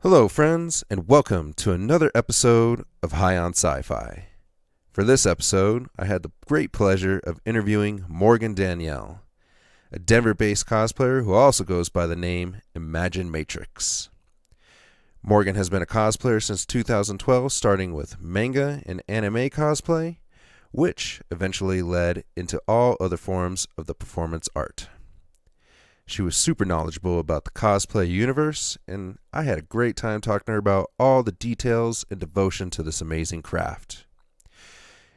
Hello, friends, and welcome to another episode of High on Sci-Fi. For this episode, I had the great pleasure of interviewing Morgan Danielle, a Denver-based cosplayer who also goes by the name Imagine Matrix. Morgan has been a cosplayer since 2012, starting with manga and anime cosplay, which eventually led into all other forms of the performance art. She was super knowledgeable about the cosplay universe, and I had a great time talking to her about all the details and devotion to this amazing craft.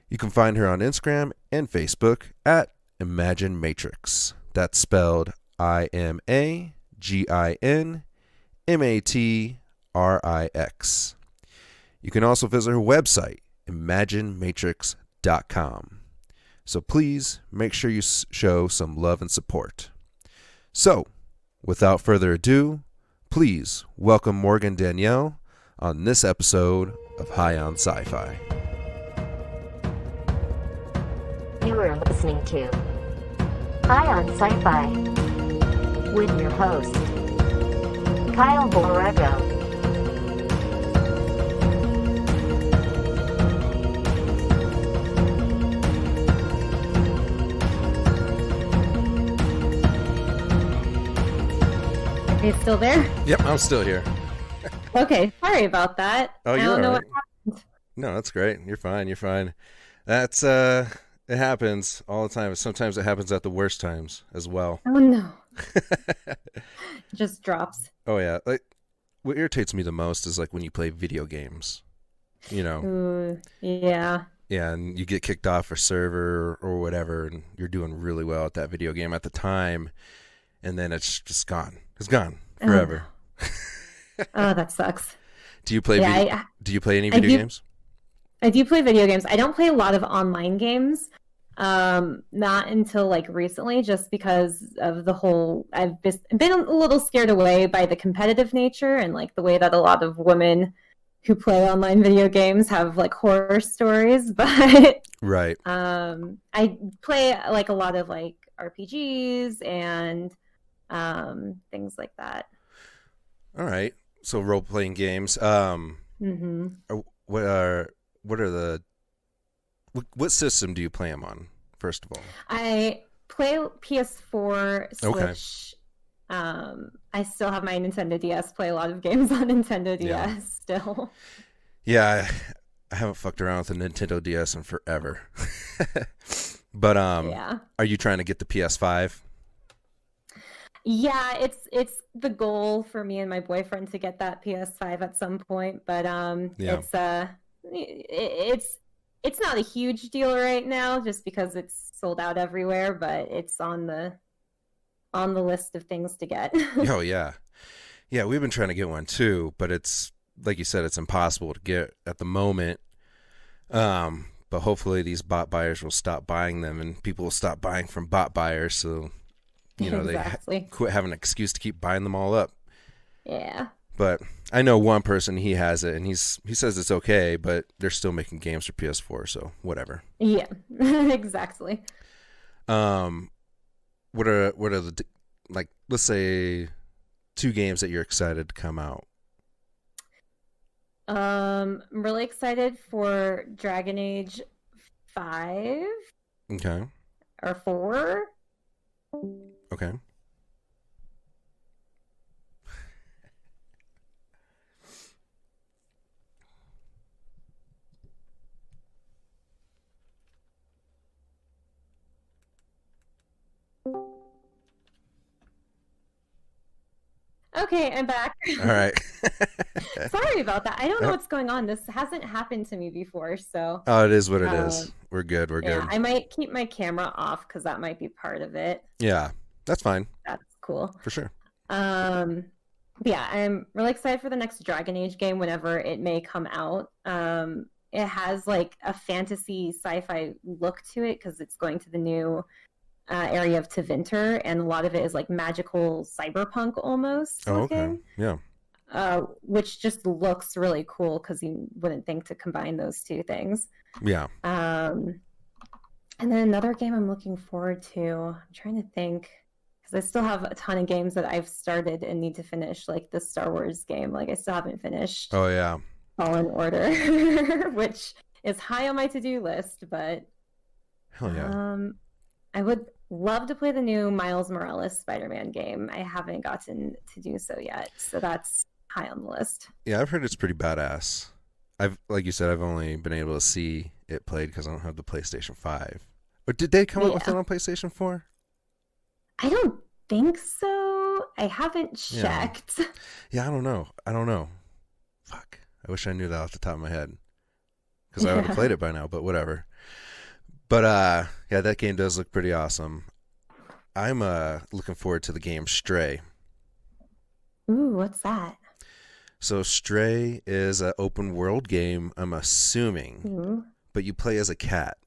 You can find her on Instagram and Facebook at Imagine Matrix. That's spelled IMAGINMATRIX. You can also visit her website, imaginematrix.com. So please make sure you show some love and support. So, without further ado, please welcome Morgan Danielle on this episode of High on Sci-Fi. You are listening to High on Sci-Fi with your host, Kyle Borrego. Are you still there? Yep, I'm still here. Okay, sorry about that. Oh, you're I don't know all what right. happened. No, that's great. You're fine. You're fine. That's it happens all the time. Sometimes it happens at the worst times as well. Oh no, it just drops. Oh yeah. Like what irritates me the most is like when you play video games. You know. Ooh, yeah. Yeah, and you get kicked off a server or whatever, and you're doing really well at that video game at the time, and then it's just gone. It's gone forever. Oh, that sucks. Do you play? Yeah, do you play any video games? I do play video games. I don't play a lot of online games. Not until like recently, just because of the whole. I've been a little scared away by the competitive nature and like the way that a lot of women who play online video games have like horror stories. But Right. I play like a lot of like RPGs and things like that. All right. So role playing games. Mm-hmm. What are the what system do you play them on? First of all. I play PS4, Okay. Switch. I still have my Nintendo DS. Play a lot of games on Nintendo DS still. Yeah, I haven't fucked around with the Nintendo DS in forever. But Yeah. are you trying to get the PS5? Yeah, it's the goal for me and my boyfriend to get that PS5 at some point, but Yeah. it's not a huge deal right now just because it's sold out everywhere, but it's on the list of things to get. Oh yeah. Yeah, we've been trying to get one too, but it's like you said, it's impossible to get at the moment. But hopefully these bot buyers will stop buying them and people will stop buying from bot buyers, so Exactly. they quit having an excuse to keep buying them all up. Yeah. But I know one person, he has it and he says it's okay, but they're still making games for PS4, so whatever. Yeah. Exactly. What are the like, let's say, two games that you're excited to come out? I'm really excited for Dragon Age 5 Okay. or 4. Okay. Okay, I'm back. All right. Sorry about that. I don't know what's going on. This hasn't happened to me before, so Oh, it is what it is. We're good. We're yeah, good. I might keep my camera off because that might be part of it. Yeah, that's fine That's cool. for sure. Yeah, I'm really excited for the next Dragon Age game whenever it may come out. It has like a fantasy sci-fi look to it because it's going to the new area of Tevinter, and a lot of it is like magical cyberpunk almost Oh, looking. okay. Yeah. Which just looks really cool because you wouldn't think to combine those two things. Yeah. And then another game I'm looking forward to, I'm trying to think, because I still have a ton of games that I've started and need to finish, like the Star Wars game. Like I still haven't finished Oh yeah. Fallen Order, which is high on my to-do list. But Hell yeah. I would love to play the new Miles Morales Spider-Man game. I haven't gotten to do so yet, so that's high on the list. Yeah, I've heard it's pretty badass. Like you said, I've only been able to see it played because I don't have the PlayStation 5. But did they come out with it on PlayStation 4? I don't think so. I haven't checked. Yeah, I don't know. Fuck. I wish I knew that off the top of my head. Because I would have played it by now, but whatever. But yeah, that game does look pretty awesome. I'm looking forward to the game Stray. Ooh, what's that? So Stray is an open world game, I'm assuming. Ooh. But you play as a cat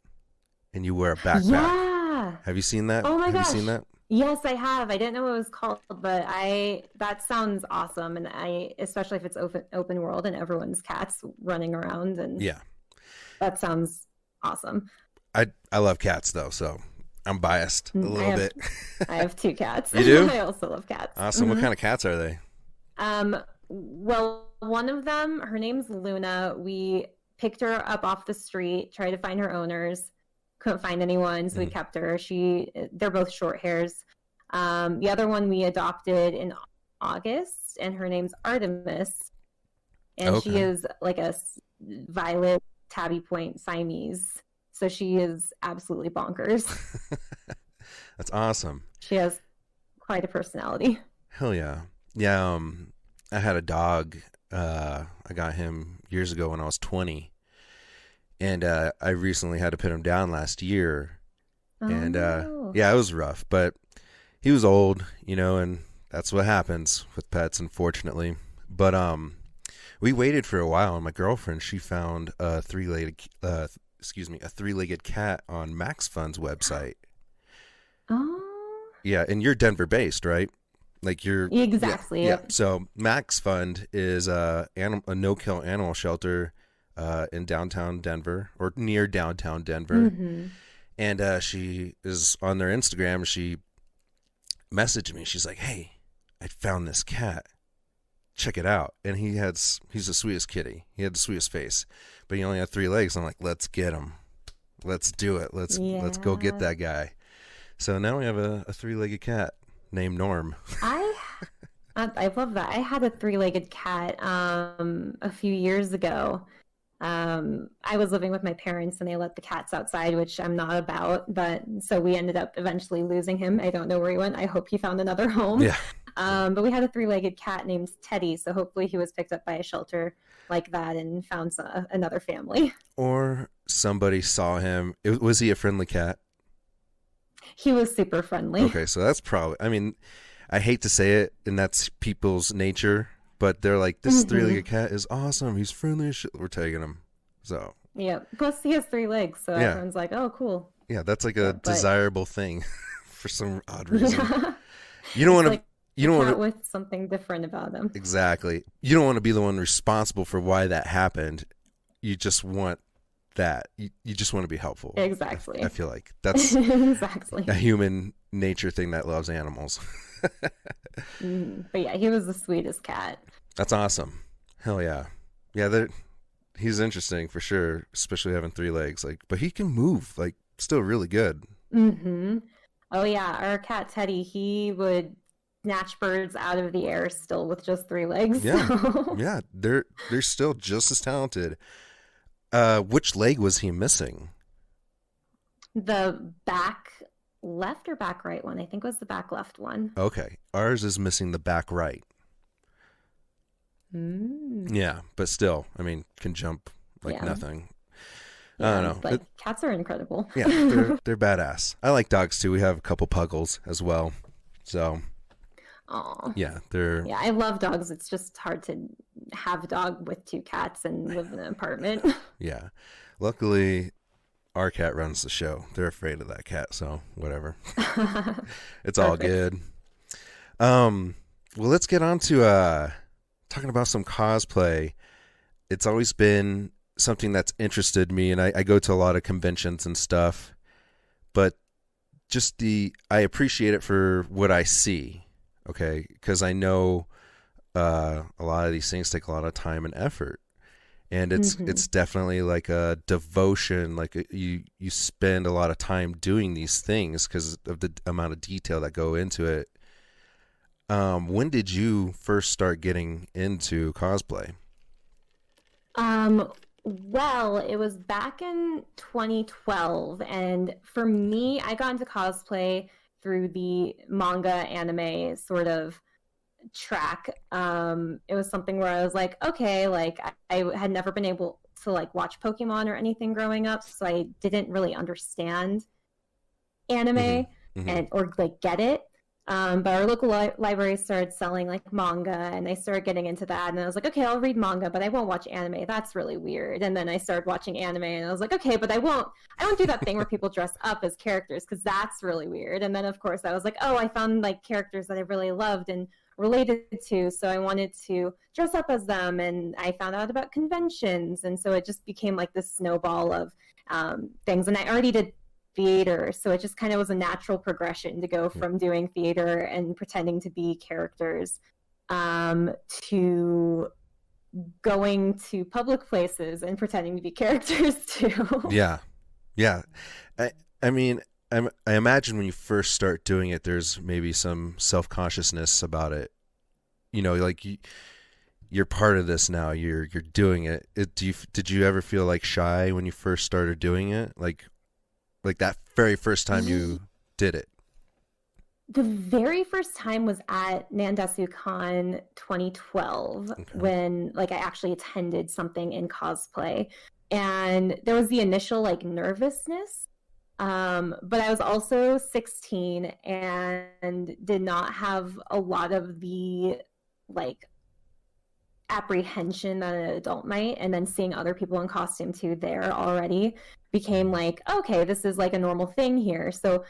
and you wear a backpack. Yeah. Have you seen that? Oh my gosh. Have you seen that? Yes, I have. I didn't know what it was called, but that sounds awesome, and especially if it's open world and everyone's cats running around, and yeah, that sounds awesome. I love cats though, so I'm biased a little bit. I have 2 cats. You do? I also love cats. Awesome. What kind of cats are they? Well, one of them, her name's Luna. We picked her up off the street, tried to find her owners, couldn't find anyone, so we kept her. They're both short hairs. The other one we adopted in August, and her name's Artemis, and she is like a violet tabby point Siamese. So she is absolutely bonkers. That's awesome. She has quite a personality. Hell yeah. Yeah, I had a dog. I got him years ago when I was 20. And I recently had to put him down last year. And yeah, it was rough. But he was old, and that's what happens with pets, unfortunately. But we waited for a while, and my girlfriend, she found a three-legged cat on Max Fun's website. Oh. Yeah, and you're Denver based, right? Like you're exactly. Yeah. So Max Fund is a no-kill animal shelter in downtown Denver, or near downtown Denver. Mm-hmm. And she is on their Instagram. She messaged me. She's like, "Hey, I found this cat. Check it out." And he's the sweetest kitty. He had the sweetest face, but he only had 3 legs. I'm like, "Let's get him. Let's do it. Let's go get that guy." So now we have a 3-legged cat named Norm. I love that. I had a 3-legged cat a few years ago. I was living with my parents, and they let the cats outside, which I'm not about. But so we ended up eventually losing him. I don't know where he went. I hope he found another home. Yeah. But we had a 3-legged cat named Teddy, so hopefully he was picked up by a shelter like that and found another family. Or somebody saw him. Was he a friendly cat? He was super friendly. Okay, so that's probably, I mean, I hate to say it, and that's people's nature, but they're like, this 3-legged cat is awesome. He's friendly as shit. We're taking him. So. Yeah. Plus, he has 3 legs, so everyone's like, oh, cool. Yeah, that's like a desirable thing for some odd reason. Yeah. You don't want to. Like you don't want to with something different about him. Exactly. You don't want to be the one responsible for why that happened. You just want that. You just want to be helpful. Exactly. I feel like that's exactly a human nature thing that loves animals. But yeah, he was the sweetest cat. That's awesome. Hell yeah. Yeah, he's interesting for sure, especially having 3 legs. Like, but he can move, like, still really good. Mm-hmm. Oh yeah, our cat Teddy, he would snatch birds out of the air still with just 3 legs. Yeah. So. Yeah, they're still just as talented. Which leg was he missing? The back left or back right one? I think it was the back left one. Okay. Ours is missing the back right. Yeah, but still, I mean, can jump like nothing. Yeah, I don't know. Like, cats are incredible. Yeah, they're badass. I like dogs too. We have a couple puggles as well. So, yeah, Yeah, I love dogs. It's just hard to have a dog with 2 cats and live in an apartment. Yeah. Luckily, our cat runs the show. They're afraid of that cat, so whatever. It's all good. Well, let's get on to talking about some cosplay. It's always been something that's interested me, and I go to a lot of conventions and stuff. But I appreciate it for what I see, okay? Because I know a lot of these things take a lot of time and effort, and it's definitely like a devotion. Like you spend a lot of time doing these things because of the amount of detail that go into it. When did you first start getting into cosplay? Well, it was back in 2012, and for me, I got into cosplay through the manga anime sort of track. It was something where I was like, okay, like I had never been able to like watch Pokemon or anything growing up, so I didn't really understand anime and or like get it. But our local library started selling like manga, and I started getting into that. And I was like, okay, I'll read manga, but I won't watch anime. That's really weird. And then I started watching anime, and I was like, okay, but I won't do that thing where people dress up as characters because that's really weird. And then of course I was like, oh, I found like characters that I really loved and related to, so I wanted to dress up as them. And I found out about conventions, and so it just became like this snowball of things. And I already did theater, so it just kind of was a natural progression to go from doing theater and pretending to be characters to going to public places and pretending to be characters too. Yeah. I mean, I imagine when you first start doing it, there's maybe some self-consciousness about it. You know, like you're part of this now. You're doing it. Did you ever feel like shy when you first started doing it? Like that very first time you did it? The very first time was at NandesuCon 2012 when like I actually attended something in cosplay, and there was the initial like nervousness, but I was also 16 and did not have a lot of the like apprehension that an adult might, and then seeing other people in costume too there already became like, okay, this is like a normal thing here. So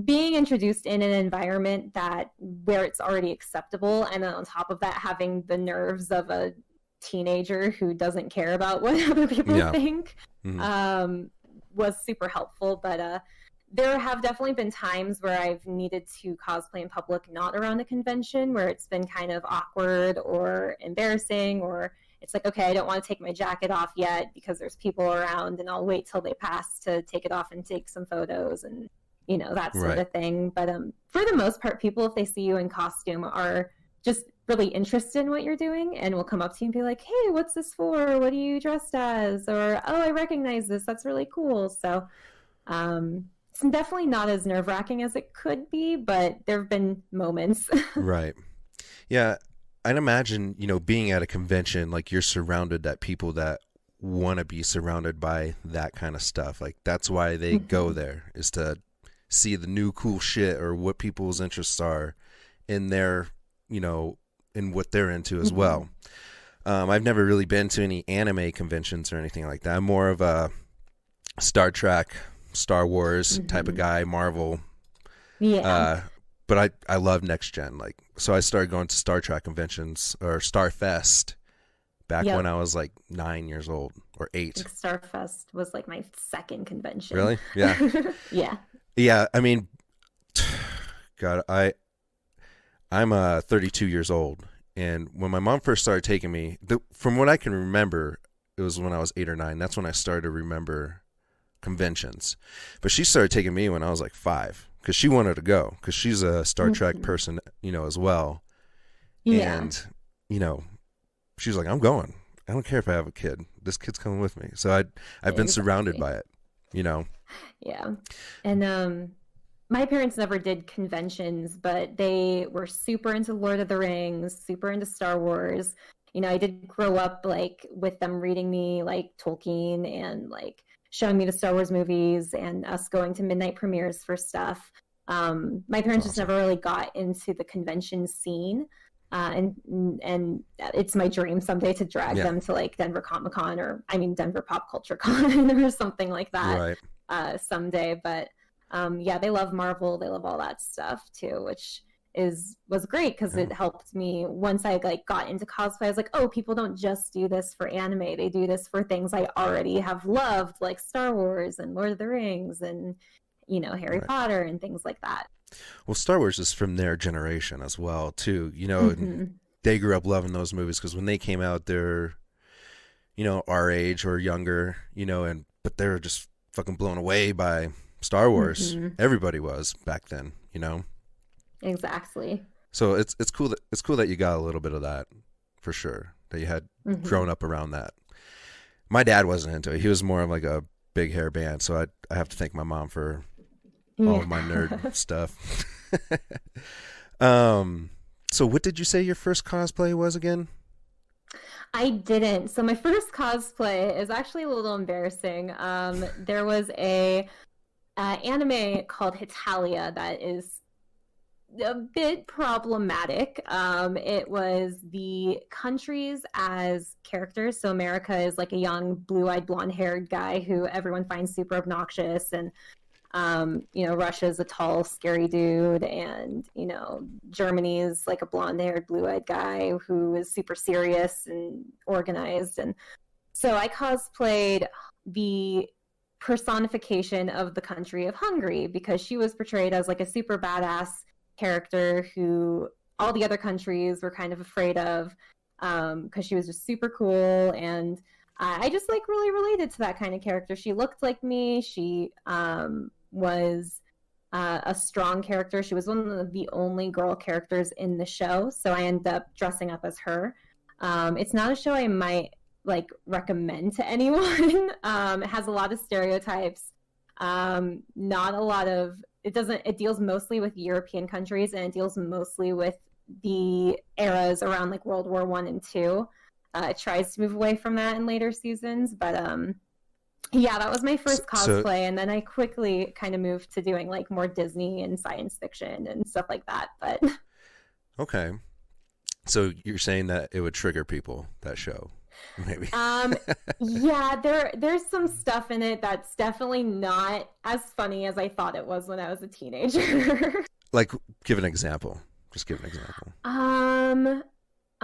being introduced in an environment that where it's already acceptable, and then on top of that having the nerves of a teenager who doesn't care about what other people think, was super helpful. But there have definitely been times where I've needed to cosplay in public, not around a convention, where it's been kind of awkward or embarrassing, or it's like, okay, I don't want to take my jacket off yet because there's people around, and I'll wait till they pass to take it off and take some photos and, you know, that sort of thing. But for the most part, people, if they see you in costume, are just really interested in what you're doing and will come up to you and be like, hey, what's this for? What are you dressed as? Or, oh, I recognize this. That's really cool. So it's definitely not as nerve-wracking as it could be, but there have been moments. Right. Yeah. I'd imagine, you know, being at a convention, like you're surrounded at people that want to be surrounded by that kind of stuff. Like that's why they go there, is to see the new cool shit or what people's interests are in their, you know, in what they're into as well. I've never really been to any anime conventions or anything like that. I'm more of a Star Trek, Star Wars type of guy, Marvel. Yeah. But I love next gen. Like, so I started going to Star Trek conventions or Starfest back when I was like 9 years old or 8. Starfest was like my second convention. Really? Yeah. Yeah. Yeah. I mean, God, I'm 32 years old. And when my mom first started taking me, from what I can remember, it was when I was 8 or 9. That's when I started to remember conventions. But she started taking me when I was like 5 because she wanted to go because she's a Star Trek person, you know, as well. Yeah. And, you know, she's like, I'm going. I don't care if I have a kid. This kid's coming with me. So I've been surrounded by it, you know. Yeah. And my parents never did conventions, but they were super into Lord of the Rings, super into Star Wars. You know, I did grow up like with them reading me like Tolkien and like showing me the Star Wars movies and us going to midnight premieres for stuff. My parents just never really got into the convention scene. And it's my dream someday to drag them to like Denver Comic-Con or Denver Pop Culture Con or something like that someday. But yeah, they love Marvel. They love all that stuff too, which was great because it helped me once I like got into cosplay. I was like, oh, people don't just do this for anime. They do this for things I already have loved, like Star Wars and Lord of the Rings and Harry Right. Potter and things like that. Well, Star Wars is from their generation as well, too. And they grew up loving those movies because when they came out, they're, our age or younger, but they're just fucking blown away by Star Wars. Everybody was back then. Exactly. So it's cool that you got a little bit of that, for sure, that you had grown up around that. My dad wasn't into it. He was more of like a big hair band, so I have to thank my mom for all of my nerd stuff. So what did you say your first cosplay was again? I didn't. So my first cosplay is actually a little embarrassing. There was a anime called Hitalia that is a bit problematic. It was the countries as characters. So America is like a young, blue-eyed, blonde-haired guy who everyone finds super obnoxious, and Russia's a tall, scary dude, and Germany is like a blonde-haired, blue-eyed guy who is super serious and organized. And so I cosplayed the personification of the country of Hungary because she was portrayed as like a super badass character who all the other countries were kind of afraid of, because she was just super cool. And I just like really related to that kind of character. She looked like me. She was a strong character. She was one of the only girl characters in the show, so I ended up dressing up as her. It's not a show I might like recommend to anyone. It has a lot of stereotypes, not a lot of it deals mostly with European countries, and it deals mostly with the eras around like World War I and II. It tries to move away from that in later seasons, but yeah, that was my first cosplay, and then I quickly kind of moved to doing like more Disney and science fiction and stuff like that. But okay, so you're saying that it would trigger people, that show, maybe? Yeah, there's some stuff in it that's definitely not as funny as I thought it was when I was a teenager. Like, give an example. Just give an example.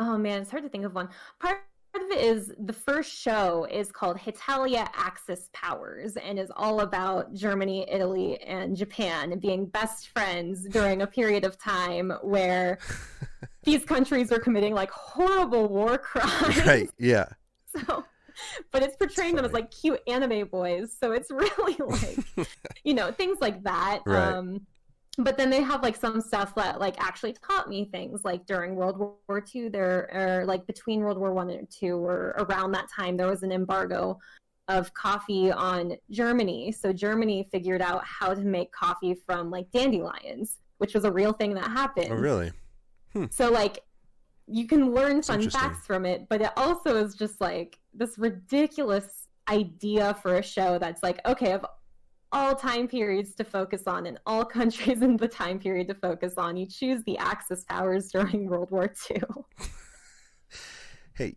Oh man, it's hard to think of one. Part of it is the first show is called Hitalia Axis Powers and is all about Germany, Italy, and Japan being best friends during a period of time where these countries were committing like horrible war crimes. Right, yeah. So, but it's portraying them as like cute anime boys, so it's really like things like that. Right. But then they have like some stuff that like actually taught me things. Like during World War II, or like between World War I and II, or around that time, there was an embargo of coffee on Germany. So Germany figured out how to make coffee from like dandelions, which was a real thing that happened. Oh, really? So like you can learn fun facts from it, but it also is just like this ridiculous idea for a show that's like, okay, of all time periods to focus on and all countries in the time period to focus on, you choose the Axis powers during World War II. Hey,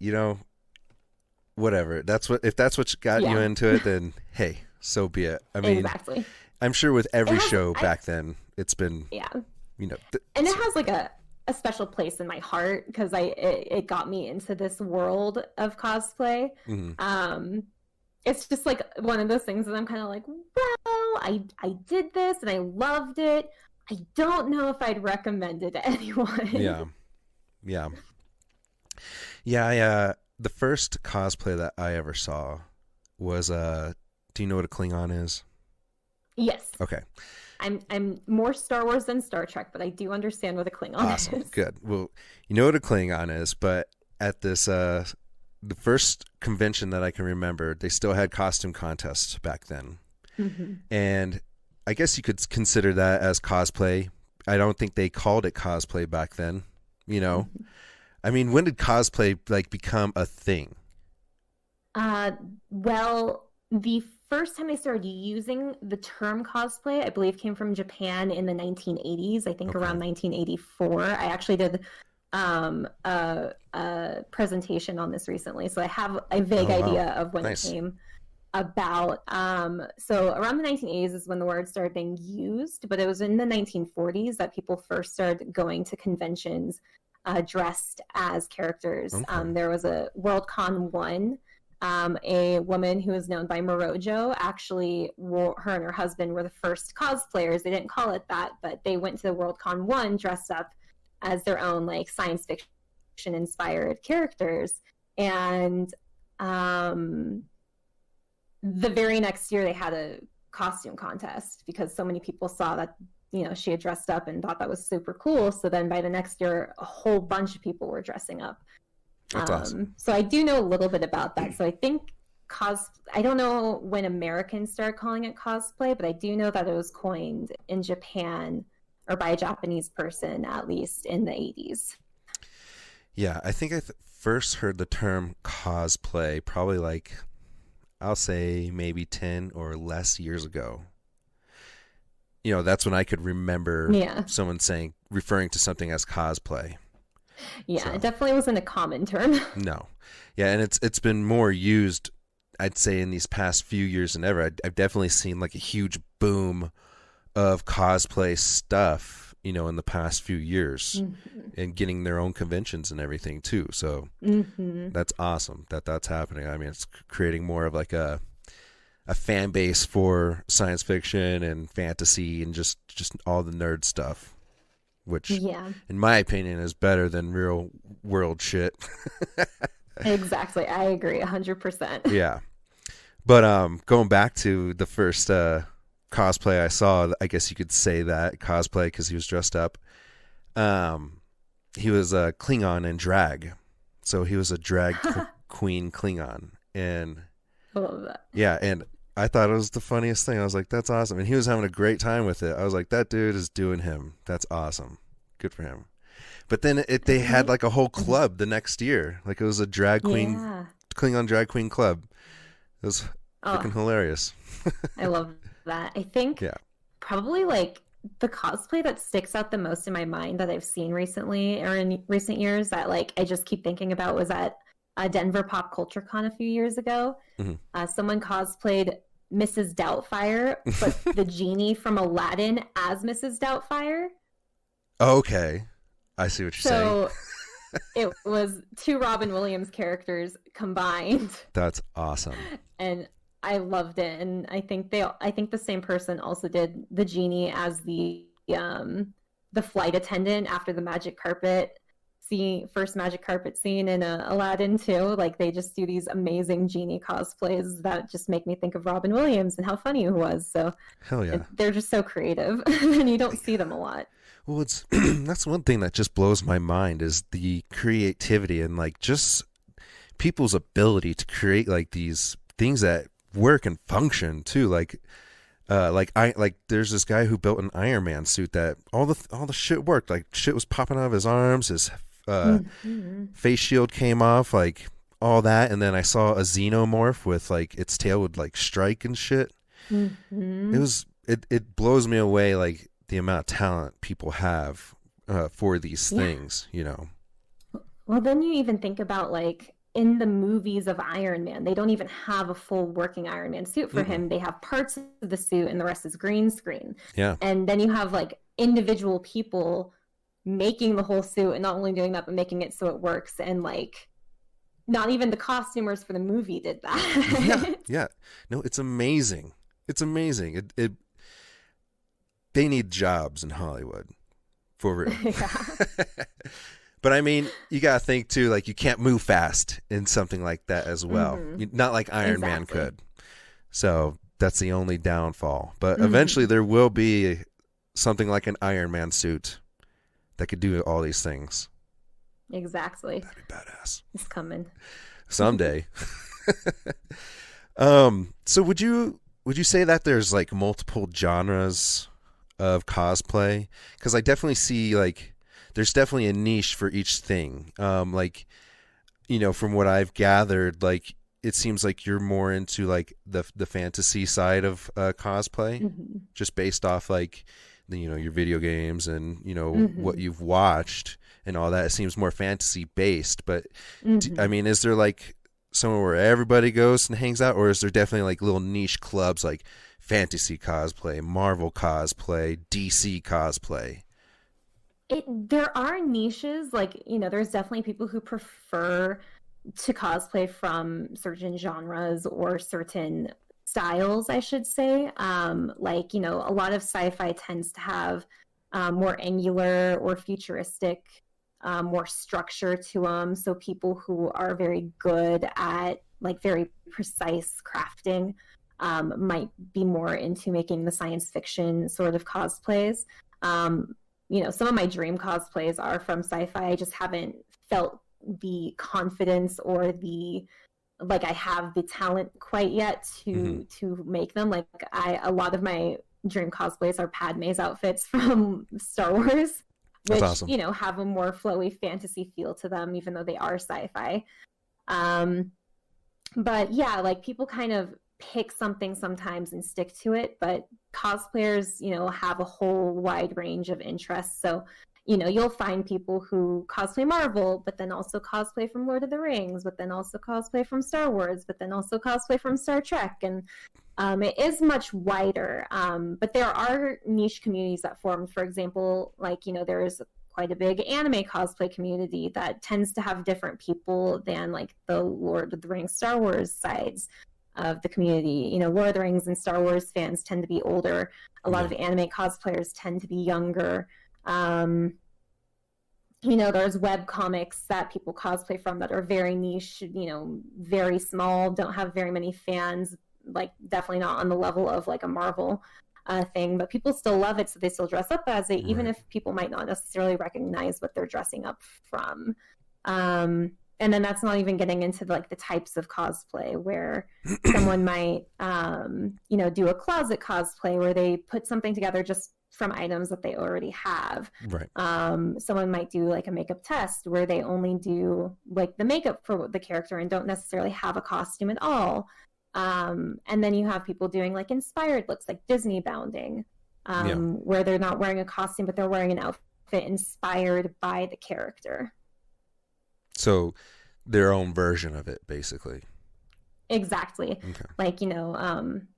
whatever. If that's what got you into it, then hey, so be it. I mean, exactly. I'm sure with every show back then, it's been and it has like a special place in my heart because it got me into this world of cosplay. It's just like one of those things that I'm kind of like, well, I did this and I loved it. I don't know if I'd recommend it to anyone. Yeah. The first cosplay that I ever saw was do you know what a Klingon is? Yes. Okay. I'm more Star Wars than Star Trek, but I do understand what a Klingon is. Awesome. Good. Well, you know what a Klingon is, but at this the first convention that I can remember, they still had costume contests back then. And I guess you could consider that as cosplay. I don't think they called it cosplay back then, I mean, when did cosplay like become a thing? Well, the first time I started using the term cosplay, I believe came from Japan in the 1980s, I think around 1984. I actually did a presentation on this recently, so I have a vague idea of when it came about. So around the 1980s is when the word started being used, but it was in the 1940s that people first started going to conventions dressed as characters. There was a Worldcon 1 a woman who is known by Morojo. Actually, her and her husband were the first cosplayers. They didn't call it that, but they went to the Worldcon 1 dressed up as their own like science fiction inspired characters. And the very next year they had a costume contest because so many people saw that, you know, she had dressed up and thought that was super cool. So then by the next year, a whole bunch of people were dressing up. That's awesome. So I do know a little bit about that. So I think I don't know when Americans started calling it cosplay, but I do know that it was coined in Japan, or by a Japanese person at least, in the 80s. Yeah, I think I first heard the term cosplay probably like, I'll say maybe 10 or less years ago. You know, that's when I could remember someone referring to something as cosplay. Yeah, so, it definitely wasn't a common term. No. Yeah, and it's been more used, I'd say, in these past few years than ever. I've definitely seen like a huge boom of cosplay stuff, you know, in the past few years, and getting their own conventions and everything too. So that's awesome that's happening. I mean, it's creating more of like a fan base for science fiction and fantasy and just all the nerd stuff, which in my opinion is better than real world shit. Exactly. I agree 100%. Yeah. But going back to the first cosplay I saw, I guess you could say that cosplay because he was dressed up. He was a Klingon in drag. So he was a drag queen Klingon. And I love that. Yeah, and I thought it was the funniest thing. I was like, that's awesome. And he was having a great time with it. I was like, that dude is doing him. That's awesome. Good for him. But then they had like a whole club the next year. Like it was a drag queen, Klingon drag queen club. It was freaking hilarious. I love that. I think probably like the cosplay that sticks out the most in my mind that I've seen recently or in recent years that like I just keep thinking about was at Denver Pop Culture Con a few years ago. Someone cosplayed Mrs. Doubtfire, but the genie from Aladdin as Mrs. Doubtfire. Okay. I see what you're saying. So it was two Robin Williams characters combined. That's awesome. And I loved it. And I think the same person also did the genie as the flight attendant after the first magic carpet scene in Aladdin too. Like they just do these amazing genie cosplays that just make me think of Robin Williams and how funny he was. So hell yeah, they're just so creative, and you don't see them a lot. Well, it's that's one thing that just blows my mind is the creativity and like just people's ability to create like these things that work and function too. Like there's this guy who built an Iron Man suit that all the shit worked. Like shit was popping out of his arms, his face shield came off, like all that. And then I saw a xenomorph with like its tail would like strike and shit. It blows me away, like the amount of talent people have for these things, you know. Well, then you even think about like in the movies of Iron Man, they don't even have a full working Iron Man suit for him. They have parts of the suit and the rest is green screen. Yeah. And then you have like individual people making the whole suit and not only doing that, but making it so it works. And like, not even the costumers for the movie did that. Yeah. No, it's amazing. It's amazing. They need jobs in Hollywood. For real. But I mean, you got to think too, like you can't move fast in something like that as well. Not like Iron Man could. So that's the only downfall. But eventually there will be something like an Iron Man suit that could do all these things. Exactly. That'd be badass. It's coming. Someday. So would you say that there's like multiple genres of cosplay? Because I definitely see like there's definitely a niche for each thing. Like, you know, from what I've gathered, like it seems like you're more into like the fantasy side of cosplay, just based off like you know your video games and you know what you've watched and all that. It seems more fantasy based. But I mean, is there like somewhere where everybody goes and hangs out, or is there definitely like little niche clubs like fantasy cosplay, Marvel cosplay, DC cosplay? There are niches, like, you know, there's definitely people who prefer to cosplay from certain genres or certain styles, I should say. Like, a lot of sci-fi tends to have more angular or futuristic, more structure to them. So people who are very good at like very precise crafting might be more into making the science fiction sort of cosplays. Some of my dream cosplays are from sci-fi. I just haven't felt the confidence or I have the talent quite yet to make them. Like a lot of my dream cosplays are Padme's outfits from Star Wars, which That's awesome. Have a more flowy fantasy feel to them, even though they are sci-fi. But yeah, like people kind of pick something sometimes and stick to it, but cosplayers, have a whole wide range of interests. So, you'll find people who cosplay Marvel, but then also cosplay from Lord of the Rings, but then also cosplay from Star Wars, but then also cosplay from Star Trek. And it is much wider. But there are niche communities that form. For example, there's quite a big anime cosplay community that tends to have different people than like the Lord of the Rings, Star Wars sides of the community. Lord of the Rings and Star Wars fans tend to be older. A lot of anime cosplayers tend to be younger. There's web comics that people cosplay from that are very niche, very small, don't have very many fans, like definitely not on the level of like a Marvel thing, but people still love it, so they still dress up as it, even if people might not necessarily recognize what they're dressing up from. And then that's not even getting into like the types of cosplay where someone might, do a closet cosplay where they put something together just from items that they already have. Right. Someone might do like a makeup test where they only do like the makeup for the character and don't necessarily have a costume at all. And then you have people doing like inspired looks, like Disney bounding, where they're not wearing a costume, but they're wearing an outfit inspired by the character. So their own version of it, basically. Exactly. Okay. Like,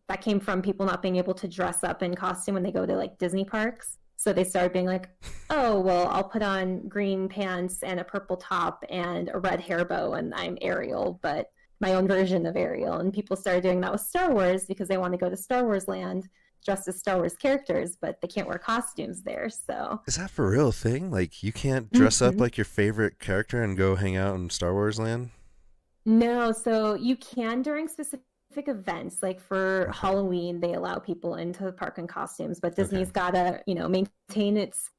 that came from people not being able to dress up in costume when they go to like Disney parks. So they started being like, oh, well, I'll put on green pants and a purple top and a red hair bow and I'm Ariel, but my own version of Ariel. And people started doing that with Star Wars because they want to go to Star Wars land dressed as Star Wars characters, but they can't wear costumes there. So is that for real thing? Like you can't dress up like your favorite character and go hang out in Star Wars land? No, so you can during specific events. Like for Halloween, they allow people into the park in costumes, but Disney's gotta, maintain its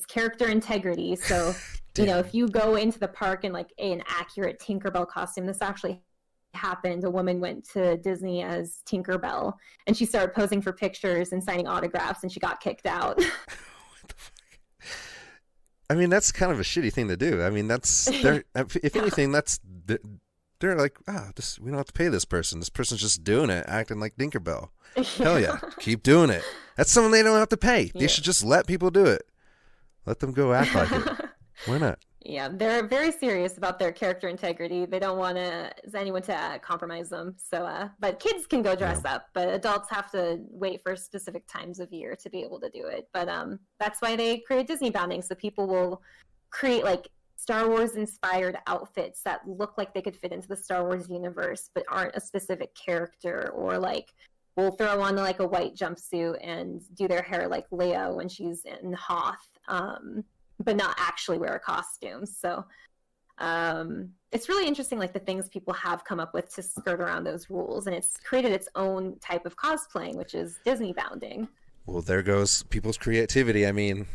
character integrity. So, if you go into the park in like an accurate Tinkerbell costume, this actually happened. A woman went to Disney as Tinkerbell and she started posing for pictures and signing autographs and she got kicked out. What the fuck? I mean, that's kind of a shitty thing to do. I mean, that's if anything, they're like, we don't have to pay this person. This person's just doing it, acting like Tinkerbell. Hell yeah, keep doing it. That's someone they don't have to pay. They should just let people do it. Let them go act like it. Why not? Yeah, they're very serious about their character integrity. They don't want anyone to compromise them. So, but kids can go dress up, but adults have to wait for specific times of year to be able to do it. But that's why they create Disney bounding, so people will create like Star Wars inspired outfits that look like they could fit into the Star Wars universe, but aren't a specific character, or like will throw on like a white jumpsuit and do their hair like Leia when she's in Hoth. But not actually wear a costume. So it's really interesting, like the things people have come up with to skirt around those rules. And it's created its own type of cosplaying, which is Disney bounding. Well, there goes people's creativity. I mean,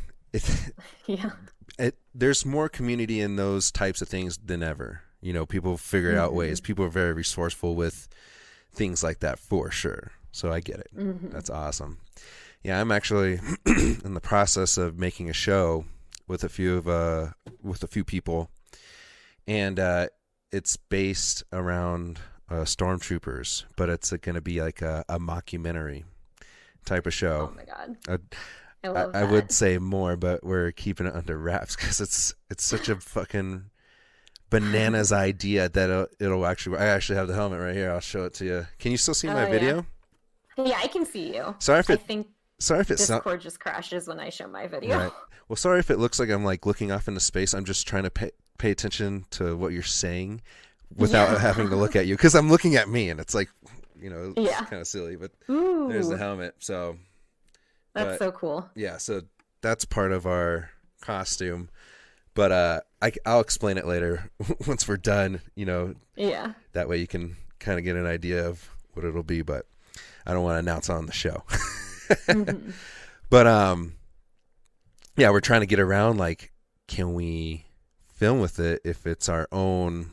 there's more community in those types of things than ever. People figure out ways. People are very resourceful with things like that for sure. So I get it. That's awesome. Yeah, I'm actually in the process of making a show with a few people, and it's based around stormtroopers, but it's going to be like a mockumentary type of show. Oh my god! I love that. I would say more, but we're keeping it under wraps because it's such a fucking bananas idea that it'll actually. I actually have the helmet right here. I'll show it to you. Can you still see my video? Yeah, I can see you. Sorry if Discord just crashes when I show my video. Right. Well, sorry if it looks like I'm like looking off into space. I'm just trying to pay attention to what you're saying without having to look at you, because I'm looking at me and it's like, it's Yeah. kind of silly, but Ooh, there's the helmet. So that's so cool. yeah, so that's part of our costume, but I'll explain it later once we're done, Yeah. that way you can kind of get an idea of what it'll be, but I don't want to announce on the show. Mm-hmm. But yeah, we're trying to get around, like, can we film with it if it's our own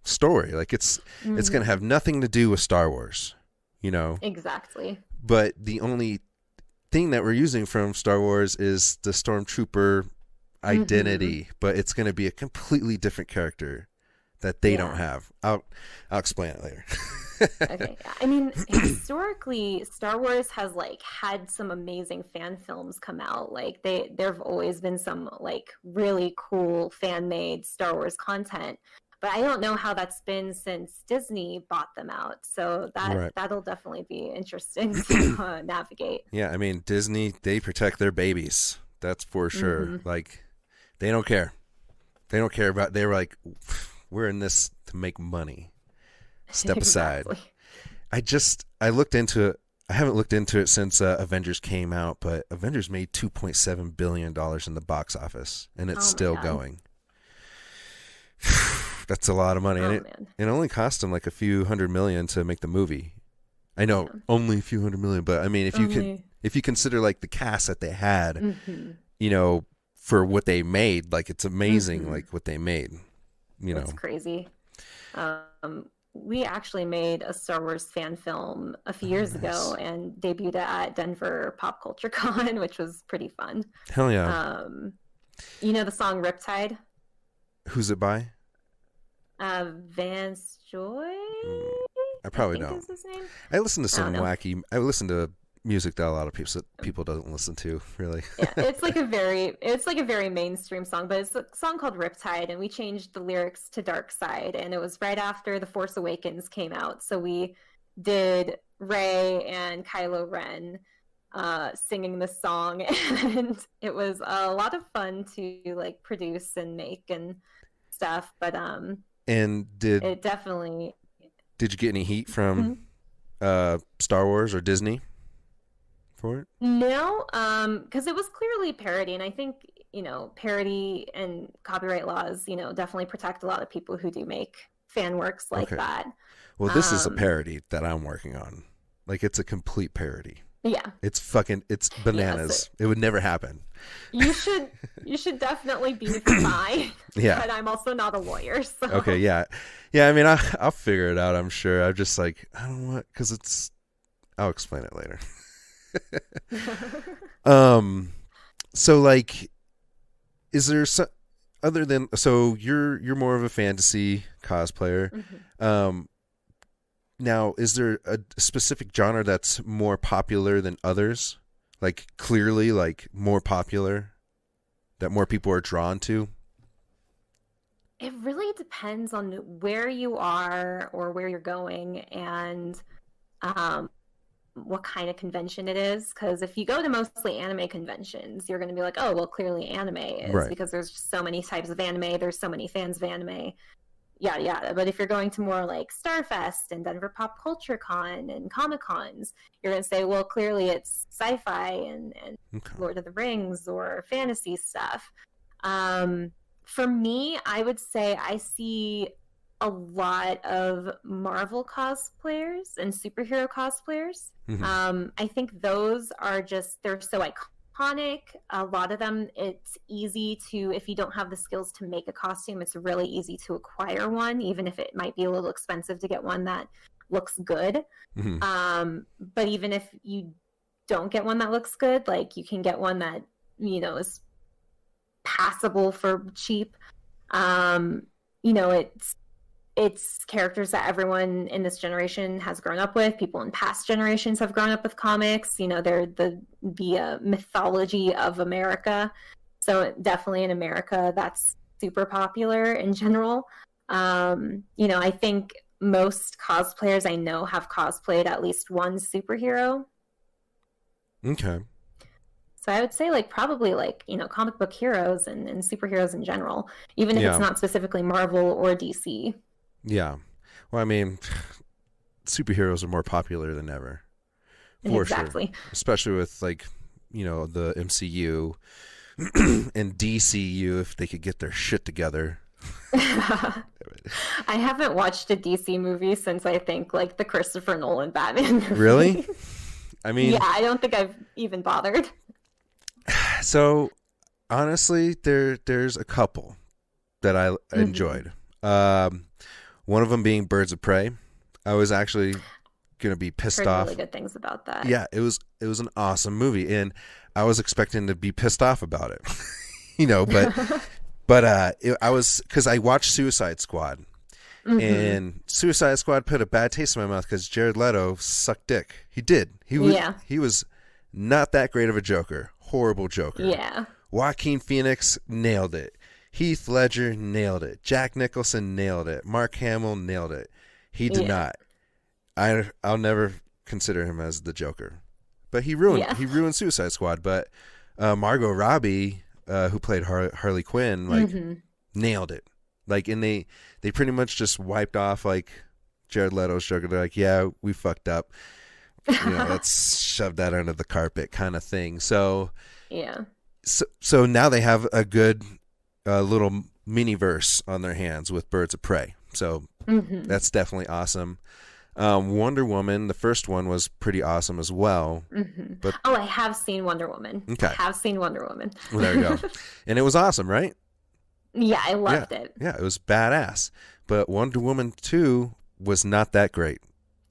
story? Like, it's going to have nothing to do with Star Wars, Exactly. But the only thing that we're using from Star Wars is the Stormtrooper identity, but it's going to be a completely different character that they don't have. I'll explain it later. Okay. I mean, historically, Star Wars has like had some amazing fan films come out. Like there've always been some like really cool fan made Star Wars content. But I don't know how that's been since Disney bought them out. So that'll definitely be interesting to navigate. Yeah, I mean, Disney, they protect their babies. That's for sure. Like, they don't care. They don't care about, they're like, we're in this to make money. Step aside. I looked into it. I haven't looked into it since Avengers came out, but Avengers made $2.7 billion in the box office, and it's still going. That's a lot of money. And it only cost them like a few $100 million to make the movie. I know, only a few $100 million, but I mean, if you consider like the cast that they had, for what they made, like, it's amazing, like what they made. It's crazy. We actually made a Star Wars fan film a few years ago and debuted it at Denver Pop Culture Con, which was pretty fun. Hell yeah. The song Riptide? Who's it by? Vance Joy? I probably don't. Is his name? I listen to some wacky. I listen to music that a lot of people don't listen to, really. Yeah, it's like a very mainstream song, but it's a song called Riptide, and we changed the lyrics to Dark Side, and it was right after The Force Awakens came out, so we did Rey and Kylo Ren singing the song, and it was a lot of fun to like produce and make and stuff, but did you get any heat from Star Wars or Disney for it? No, because it was clearly parody, and I think parody and copyright laws definitely protect a lot of people who do make fan works like that. Well, this is a parody that I'm working on. Like, it's a complete parody. Yeah, it's bananas. It would never happen. You should definitely be fine. Yeah, but I'm also not a lawyer. So. Okay, yeah. I mean, I'll figure it out. I'm sure. I'm just like, I don't know what, because I'll explain it later. So like, is there some other than, so you're more of a fantasy cosplayer. Now, is there a specific genre that's more popular than others? Like, clearly, like, more popular that more people are drawn to? It really depends on where you are or where you're going and what kind of convention it is. Because if you go to mostly anime conventions, you're going to be like, oh, well, clearly anime is because there's just so many types of anime. There's so many fans of anime. Yada yada. But if you're going to more like Starfest and Denver Pop Culture Con and Comic Cons, you're going to say, well, clearly it's sci-fi and Lord of the Rings or fantasy stuff. For me, I would say I see a lot of Marvel cosplayers and superhero cosplayers. I think those are they're so iconic. A lot of them, it's easy to, if you don't have the skills to make a costume, it's really easy to acquire one, even if it might be a little expensive to get one that looks good. But even if you don't get one that looks good, like you can get one that, is passable for cheap. It's characters that everyone in this generation has grown up with. People in past generations have grown up with comics. They're the mythology of America. So definitely in America, that's super popular in general. I think most cosplayers I know have cosplayed at least one superhero. Okay. So I would say probably comic book heroes and superheroes in general, even if it's not specifically Marvel or DC. Yeah. Well, I mean, superheroes are more popular than ever. For Exactly. sure. Especially with, like, the MCU and DCU, if they could get their shit together. I haven't watched a DC movie since I think like the Christopher Nolan Batman movie. Really? I mean, yeah, I don't think I've even bothered. So, honestly, there's a couple that I enjoyed. One of them being Birds of Prey. I was actually gonna be pissed Heard off. really good things about that. Yeah, it was an awesome movie, and I was expecting to be pissed off about it. But I was, because I watched Suicide Squad, and Suicide Squad put a bad taste in my mouth because Jared Leto sucked dick. He did. He was not that great of a Joker. Horrible Joker. Yeah. Joaquin Phoenix nailed it. Heath Ledger nailed it. Jack Nicholson nailed it. Mark Hamill nailed it. He did not. I'll never consider him as the Joker, but he ruined Suicide Squad. But Margot Robbie, who played Harley Quinn, nailed it. Like, and they pretty much just wiped off like Jared Leto's Joker. They're like, yeah, we fucked up. Let's shove that under the carpet, kind of thing. So yeah. So now they have a good little mini verse on their hands with Birds of Prey. So that's definitely awesome. Wonder Woman, the first one, was pretty awesome as well. But I have seen Wonder Woman. Okay. I have seen Wonder Woman. Well, there you go. And it was awesome, right? Yeah, I loved it. Yeah, it was badass. But Wonder Woman 2 was not that great.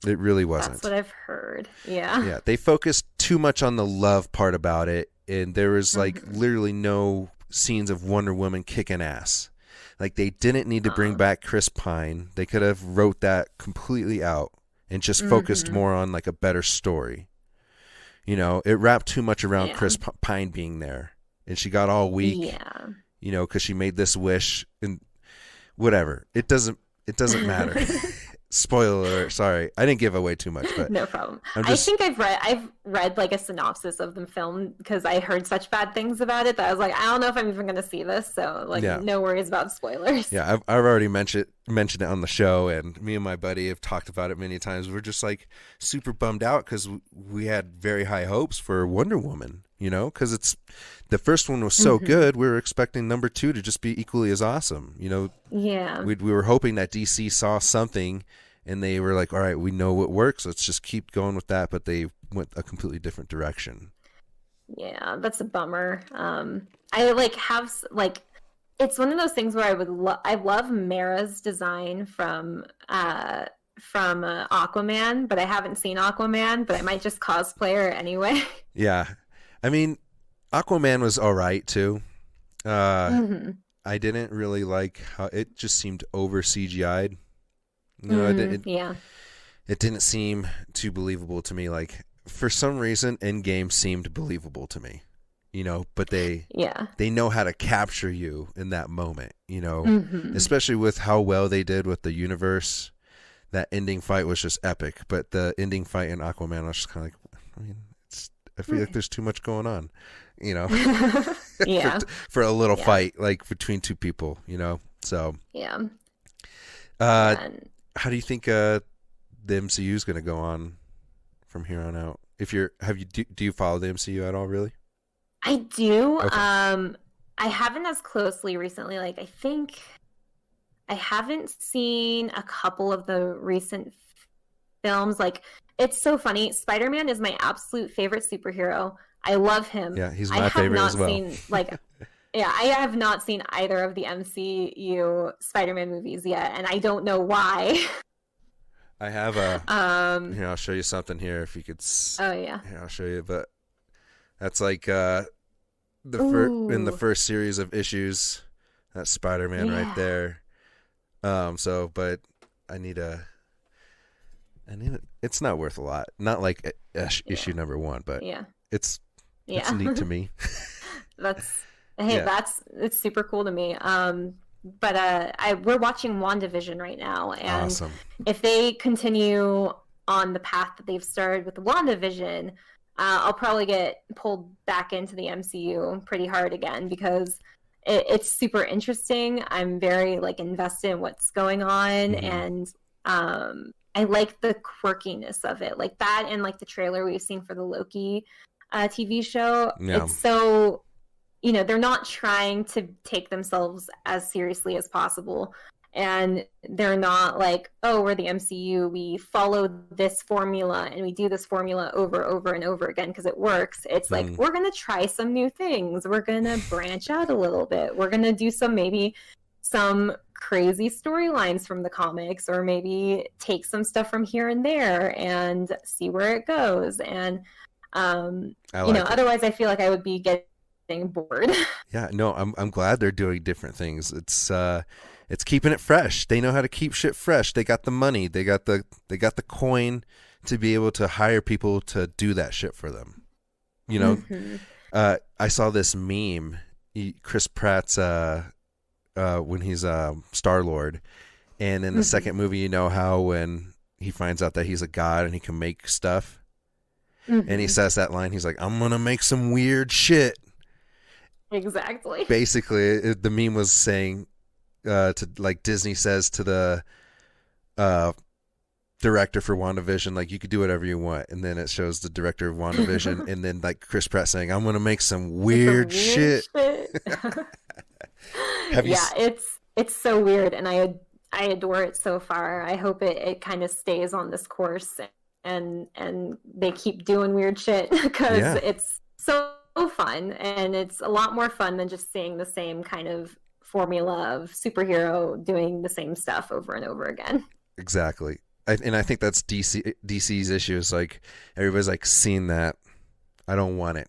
It really wasn't. That's what I've heard. Yeah. Yeah, they focused too much on the love part about it, and there was like literally no scenes of Wonder Woman kicking ass. Like, they didn't need to bring back Chris Pine. They could have wrote that completely out and just focused more on like a better story. It wrapped too much around Chris Pine being there, and she got all weak. Yeah. Because she made this wish, and whatever. It doesn't matter. Spoiler alert, sorry. I didn't give away too much, but no problem. I think I've read like a synopsis of the film because I heard such bad things about it that I was like, I don't know if I'm even going to see this, so like no worries about spoilers. Yeah, I've already mentioned it on the show, and me and my buddy have talked about it many times. We're just like super bummed out because we had very high hopes for Wonder Woman, because the first one was so good. We were expecting number 2 to just be equally as awesome. Yeah. We were hoping that DC saw something and they were like, all right, we know what works. Let's just keep going with that. But they went a completely different direction. Yeah, that's a bummer. I like have like, it's one of those things where I love Mara's design from Aquaman, but I haven't seen Aquaman, but I might just cosplay her anyway. Yeah. I mean, Aquaman was all right too. I didn't really like how it just seemed over CGI'd. It didn't seem too believable to me. Like, for some reason, Endgame seemed believable to me. But they know how to capture you in that moment. Especially with how well they did with the universe. That ending fight was just epic. But the ending fight in Aquaman, I was just kind of like, I feel like there's too much going on. For a little fight like between two people, so how do you think the MCU is going to go on from here on out? Do you follow the MCU at all, really? I do. Okay. I haven't as closely recently. Like, I think I haven't seen a couple of the recent films. Like, it's so funny. Spider-Man is my absolute favorite superhero. I love him. Yeah, he's my favorite as well. I have not seen either of the MCU Spider-Man movies yet, and I don't know why. I have here, I'll show you something here if you could. Oh yeah. Here, I'll show you, but that's like in the first series of issues. That's Spider-Man right there. But I need it. It's not worth a lot. Not like issue number 1, but it's neat to me. It's super cool to me. But we're watching WandaVision right now, and awesome. If they continue on the path that they've started with WandaVision, I'll probably get pulled back into the MCU pretty hard again because it's super interesting. I'm very like invested in what's going on, and I like the quirkiness of it, like that, and like the trailer we've seen for the Loki TV show. Yeah. It's so, you know, they're not trying to take themselves as seriously as possible. And they're not like, oh, we're the MCU, we follow this formula and we do this formula over and over again because it works. It's like, we're going to try some new things. We're going to branch out a little bit. We're going to do maybe some crazy storylines from the comics, or maybe take some stuff from here and there and see where it goes. And, otherwise I feel like I would be getting bored. Yeah, no, I'm glad they're doing different things. It's keeping it fresh. They know how to keep shit fresh. They got the money. They got the coin to be able to hire people to do that shit for them. You know, I saw this meme. Chris Pratt's when he's Star-Lord, and in the second movie, you know how when he finds out that he's a god and he can make stuff, and he says that line, he's like, "I'm gonna make some weird shit." Exactly. Basically, the meme was saying. To like Disney says to the director for WandaVision, like, you could do whatever you want, and then it shows the director of WandaVision and then like Chris Pratt saying, I'm gonna make some weird shit. It's so weird, and I adore it so far. I hope it kind of stays on this course and they keep doing weird shit, because it's so fun, and it's a lot more fun than just seeing the same kind of formula of superhero doing the same stuff over and over again. Exactly. And I think that's DC's issue, is like, everybody's like, seeing that, I don't want it.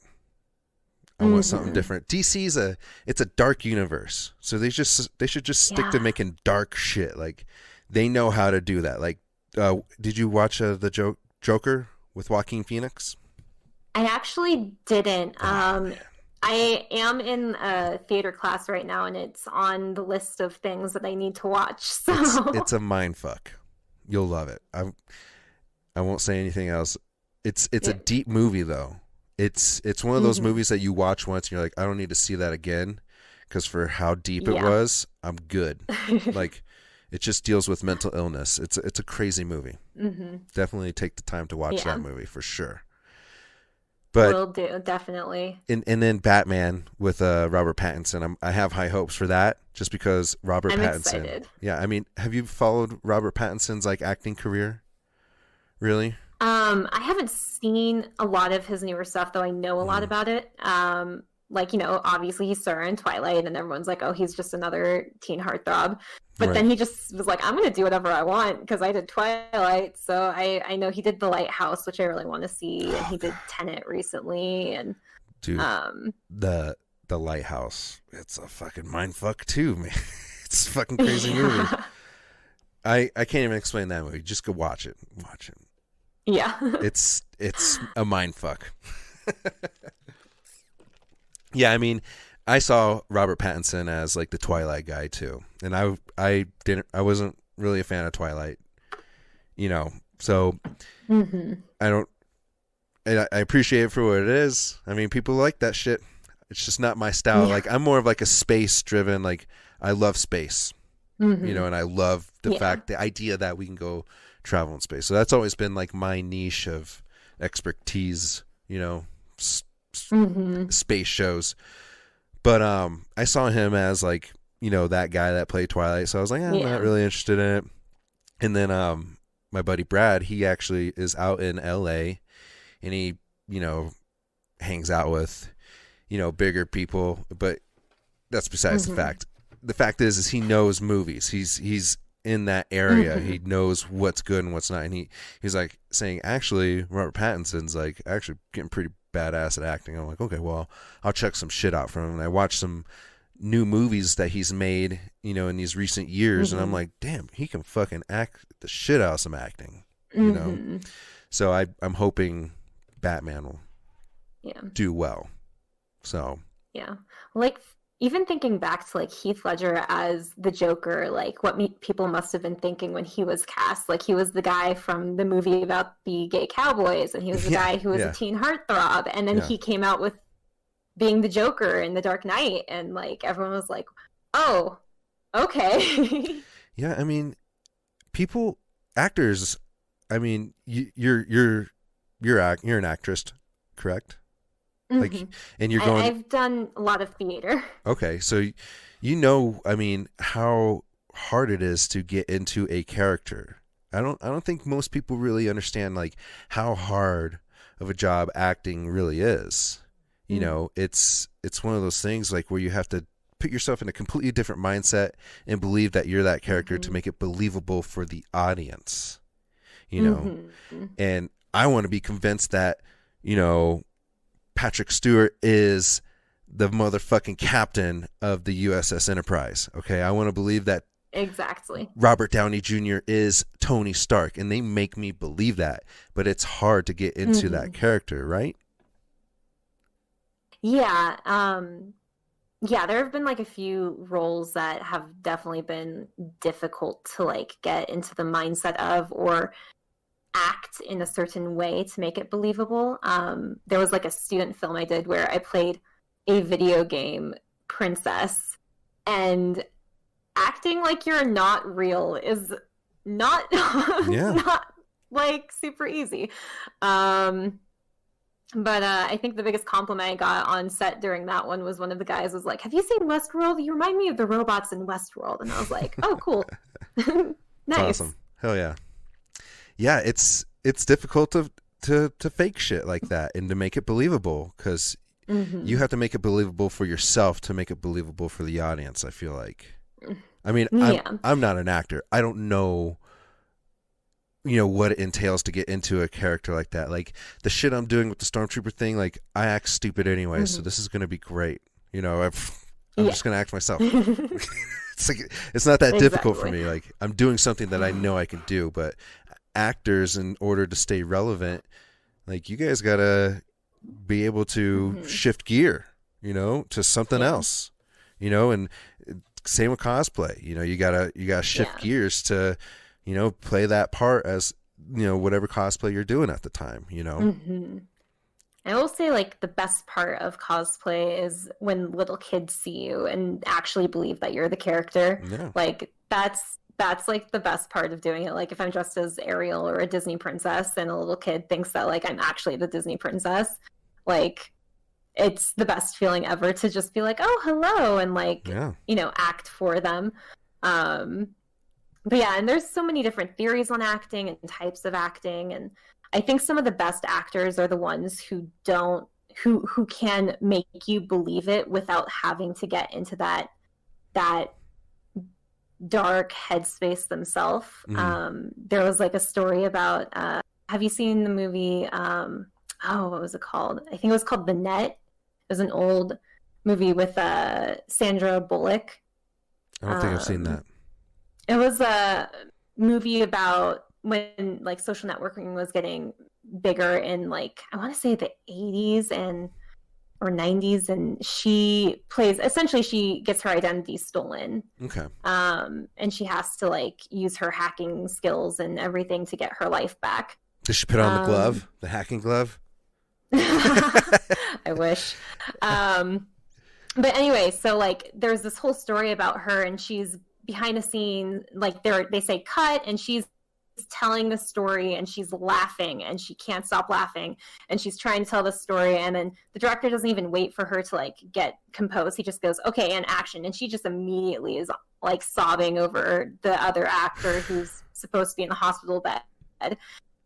I want something different. DC's it's a dark universe, so they should just stick to making dark shit. Like, they know how to do that. Like, did you watch the Joker with Joaquin Phoenix? I actually didn't. I am in a theater class right now, and it's on the list of things that I need to watch. So it's a mind fuck. You'll love it. I won't say anything else. It's a deep movie, though. It's one of those movies that you watch once and you're like, I don't need to see that again, because for how deep it was, I'm good. Like, it just deals with mental illness. It's a crazy movie. Definitely take the time to watch that movie for sure. But will do, definitely. And then Batman with Robert Pattinson. I have high hopes for that, just because I'm excited. Yeah, I mean, have you followed Robert Pattinson's like acting career? Really? I haven't seen a lot of his newer stuff, though I know a lot about it. Like, you know, obviously he starred in Twilight, and everyone's like, oh, he's just another teen heartthrob. But then he just was like, I'm going to do whatever I want, because I did Twilight. So I know he did The Lighthouse, which I really want to see, and he did Tenet recently. And dude, the Lighthouse, it's a fucking mindfuck too, man. It's a fucking crazy movie. I can't even explain that movie. Just go watch it. Watch it. Yeah. It's a mindfuck. Yeah, I mean, I saw Robert Pattinson as like the Twilight guy too, and I wasn't really a fan of Twilight, you know. So I appreciate it for what it is. I mean, people like that shit. It's just not my style. Like, I'm more of like a space driven. Like, I love space, you know, and I love the idea that we can go travel in space. So that's always been like my niche of expertise, you know. Space shows. But I saw him as like, you know, that guy that played Twilight, so I was like, I'm not really interested in it. And then my buddy Brad, he actually is out in LA, and he, you know, hangs out with, you know, bigger people, but that's besides the fact. The fact is he knows movies. He's in that area. He knows what's good and what's not, and he's like saying, actually, Robert Pattinson's like actually getting pretty badass at acting. I'm like, okay, well, I'll check some shit out from him. And I watched some new movies that he's made, you know, in these recent years, and I'm like, damn, he can fucking act the shit out of some acting, you know. So I'm hoping Batman will do well. So like, even thinking back to like Heath Ledger as the Joker, like what people must have been thinking when he was cast. Like, he was the guy from the movie about the gay cowboys, and he was the guy who was a teen heartthrob, and then he came out with being the Joker in The Dark Knight, and like everyone was like, "Oh, okay." Yeah, I mean, actors. I mean, you're an actress, correct? Like, Mhm. and you're I've done a lot of theater. okay, so you know, I mean, how hard it is to get into a character. I don't think most people really understand like how hard of a job acting really is. You know, it's one of those things like where you have to put yourself in a completely different mindset and believe that you're that character to make it believable for the audience. You know, and I want to be convinced that, you know, Patrick Stewart is the motherfucking captain of the USS Enterprise. Okay, I want to believe that Exactly. Robert Downey Jr. is Tony Stark, and they make me believe that, but it's hard to get into that character, right? Yeah. Yeah, there have been like a few roles that have definitely been difficult to like get into the mindset of or act in a certain way to make it believable. There was like a student film I did where I played a video game princess, and acting like you're not real is not not like super easy. But I think the biggest compliment I got on set during that one was one of the guys was like, "Have you seen Westworld? You remind me of the robots in Westworld." And I was like, "Oh, cool." Nice. Awesome. Hell yeah. Yeah, it's difficult to fake shit like that and to make it believable because you have to make it believable for yourself to make it believable for the audience, I feel like. I mean, I'm not an actor. I don't know, you know, what it entails to get into a character like that. Like the shit I'm doing with the Stormtrooper thing, like I act stupid anyway, so this is going to be great. You know, I'm just going to act myself. It's like, it's not that difficult for me. Like I'm doing something that I know I can do, but actors, in order to stay relevant, like you guys got to be able to shift gear, you know, to something else, you know, and same with cosplay. You know, you gotta shift gears to, you know, play that part as, you know, whatever cosplay you're doing at the time, you know. I will say, like, the best part of cosplay is when little kids see you and actually believe that you're the character. Yeah. Like, that's like the best part of doing it. Like, if I'm dressed as Ariel or a Disney princess and a little kid thinks that like I'm actually the Disney princess, like it's the best feeling ever to just be like, "Oh, hello," and like, you know, act for them. But yeah, and there's so many different theories on acting and types of acting, and I think some of the best actors are the ones who can make you believe it without having to get into that dark headspace themselves. There was like a story about have you seen the movie what was it called? I think it was called The Net. It was an old movie with Sandra Bullock. I don't think I've seen that. It was a movie about when like social networking was getting bigger in like I want to say the 80s or 90s, and she gets her identity stolen. Okay. And she has to like use her hacking skills and everything to get her life back. Does she put on the glove, the hacking glove? I wish. But anyway, so like there's this whole story about her, and she's behind the scene, like they say cut, and she's telling the story and she's laughing and she can't stop laughing and she's trying to tell the story, and then the director doesn't even wait for her to like get composed. He just goes, "Okay, and action," and she just immediately is like sobbing over the other actor who's supposed to be in the hospital bed,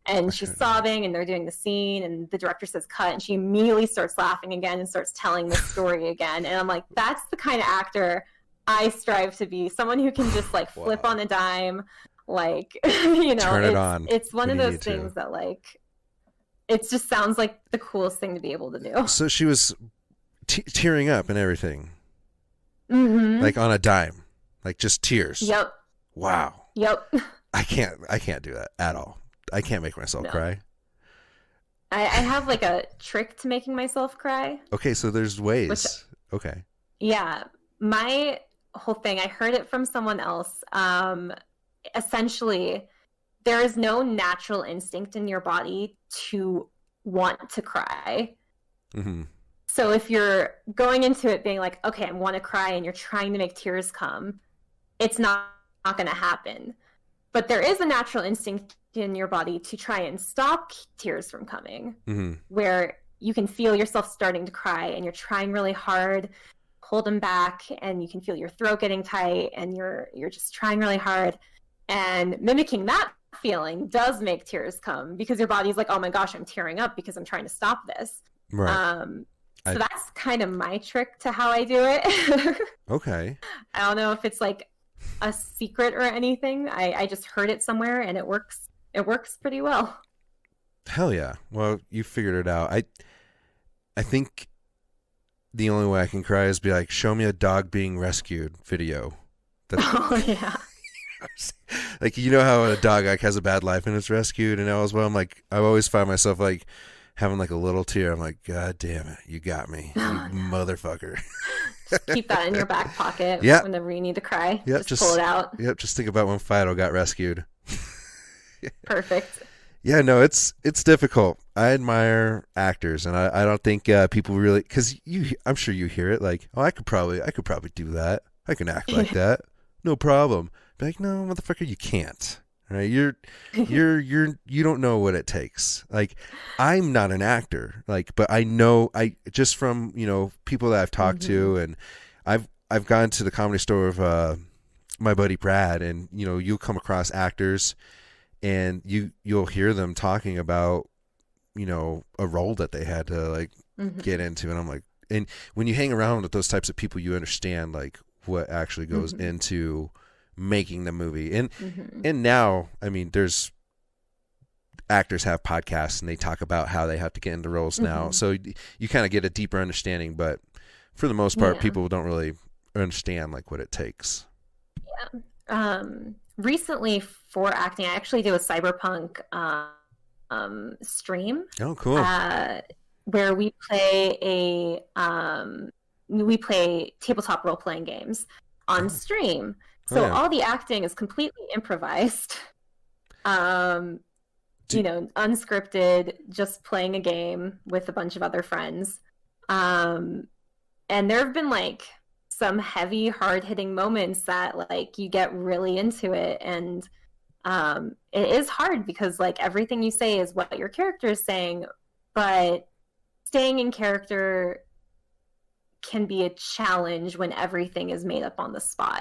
and she's sobbing, and they're doing the scene, and the director says cut, and she immediately starts laughing again and starts telling the story again. And I'm like, that's the kind of actor I strive to be, someone who can just like flip on a dime, like, you know, turn it on. It's one of those things that like, it just sounds like the coolest thing to be able to do. So she was tearing up and everything, like on a dime, like just tears. Yep. Wow. Yep. I can't do that at all. I can't make myself cry. I have like a trick to making myself cry. Okay, so there's ways. Okay. Yeah. My whole thing, I heard it from someone else. Essentially, there is no natural instinct in your body to want to cry. So if you're going into it being like, okay, I want to cry, and you're trying to make tears come, it's not going to happen. But there is a natural instinct in your body to try and stop tears from coming, where you can feel yourself starting to cry and you're trying really hard, hold them back, and you can feel your throat getting tight and you're just trying really hard. And mimicking that feeling does make tears come because your body's like, oh my gosh, I'm tearing up because I'm trying to stop this. Right. So that's kind of my trick to how I do it. Okay. I don't know if it's like a secret or anything. I just heard it somewhere and it works. It works pretty well. Hell yeah. Well, you figured it out. I think the only way I can cry is be like, show me a dog being rescued video. Oh yeah. Like, you know how a dog like has a bad life and it's rescued and all is well. I'm like, I always find myself like having like a little tear. I'm like, God damn it, you got me, you motherfucker. Just keep that in your back pocket. Yep. Whenever you need to cry. Yep, just pull it out. Yep, just think about when Fido got rescued. Perfect. Yeah, no, it's difficult. I admire actors, and I don't think people really, because I'm sure you hear it like, oh, I could probably do that. I can act like that, no problem. Be like, no, motherfucker, you can't. Right? You don't know what it takes. Like, I'm not an actor, like, but I know, just from people that I've talked to, and I've gone to the Comedy Store of my buddy Brad, and you'll come across actors. And you'll hear them talking about, a role that they had to like get into. And I'm like, and when you hang around with those types of people, you understand like what actually goes into making the movie. And now, I mean, there's actors have podcasts and they talk about how they have to get into roles now. So you kind of get a deeper understanding, but for the most part, people don't really understand like what it takes. Yeah. Recently for acting, I actually do a cyberpunk stream. Oh, cool. Where we play tabletop role playing games on stream. So all the acting is completely improvised. Unscripted, just playing a game with a bunch of other friends. And there have been like some heavy, hard-hitting moments that like you get really into it, and it is hard because like everything you say is what your character is saying, but staying in character can be a challenge when everything is made up on the spot.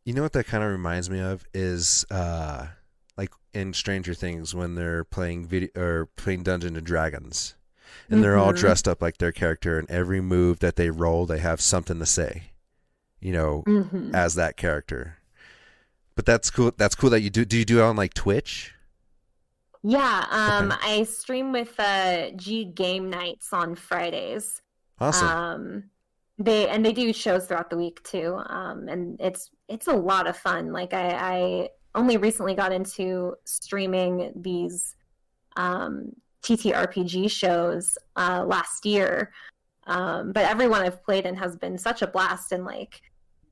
You know what that kind of reminds me of is like in Stranger Things when they're playing playing Dungeons and Dragons. And they're all dressed up like their character, and every move that they roll, they have something to say, as that character. But that's cool. That's cool that you do. Do you do it on like Twitch? Yeah. I stream with G Game Nights on Fridays. Awesome. They do shows throughout the week too. And it's a lot of fun. Like I only recently got into streaming these TTRPG shows last year, but everyone I've played in has been such a blast. And like,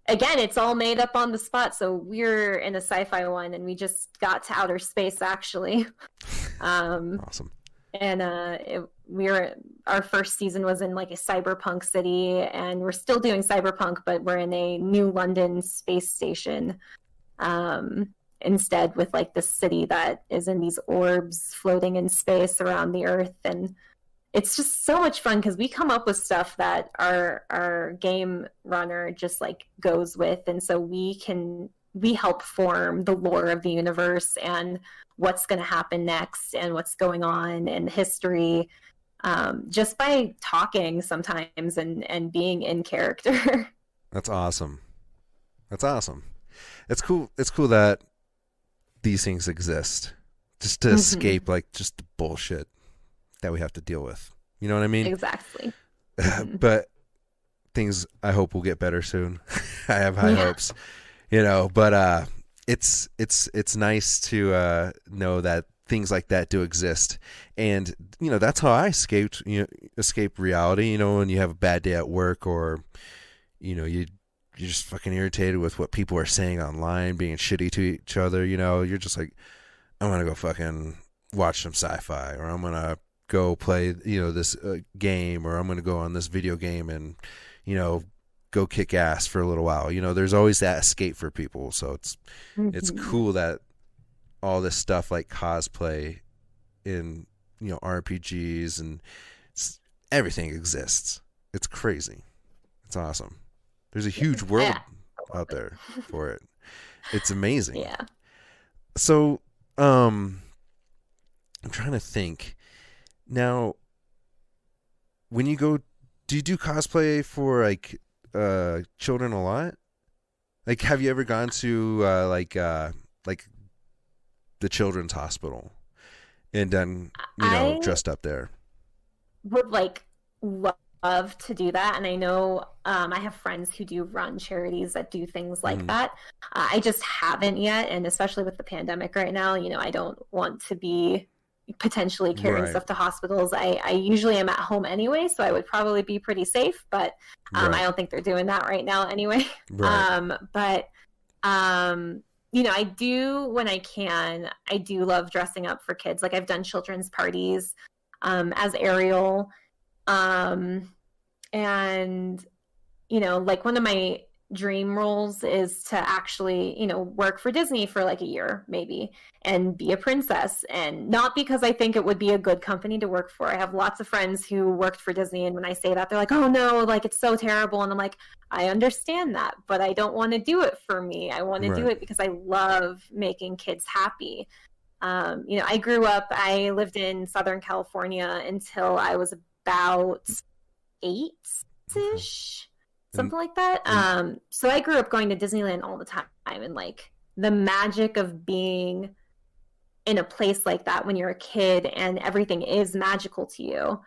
again, it's all made up on the spot. So we're in a sci-fi one, and we just got to outer space actually. Awesome. And our first season was in like a cyberpunk city, and we're still doing cyberpunk, but we're in a New London space station. Instead, with like the city that is in these orbs floating in space around the Earth. And it's just so much fun because we come up with stuff that our game runner just like goes with. And so we help form the lore of the universe and what's going to happen next and what's going on in history, just by talking sometimes and being in character. That's awesome. It's cool. It's cool that these things exist just to escape like just the bullshit that we have to deal with. You know what I mean? Exactly. But things I hope will get better soon. I have high hopes, but it's nice to know that things like that do exist. And that's how I escape reality, when you have a bad day at work, or you're just fucking irritated with what people are saying online, being shitty to each other. You're just like, I'm gonna go fucking watch some sci-fi, or I'm gonna go play, this game, or I'm going to go on this video game and, go kick ass for a little while. There's always that escape for people. So it's cool that all this stuff like cosplay in, RPGs and everything exists. It's crazy. It's awesome. There's a huge world out there for it. It's amazing. Yeah. So, I'm trying to think now, when you go, do you do cosplay for like children a lot? Like, have you ever gone to like the children's hospital and done, dressed up there? Would like love to do that, and I know I have friends who do run charities that do things like that. I just haven't yet, and especially with the pandemic right now, I don't want to be potentially carrying stuff to hospitals. I usually am at home anyway, so I would probably be pretty safe, but I don't think they're doing that right now anyway. I do, when I can, I do love dressing up for kids. Like, I've done children's parties as Ariel, and like, one of my dream roles is to actually work for Disney for like a year maybe and be a princess. And not because I think it would be a good company to work for. I have lots of friends who worked for Disney, and when I say that, they're like, oh no, like, it's so terrible. And I'm like, I understand that, but I don't want to do it for me. I want to do it because I love making kids happy. I grew up, I lived in Southern California until I was about 8-ish, something like that. So I grew up going to Disneyland all the time, and like the magic of being in a place like that when you're a kid and everything is magical to you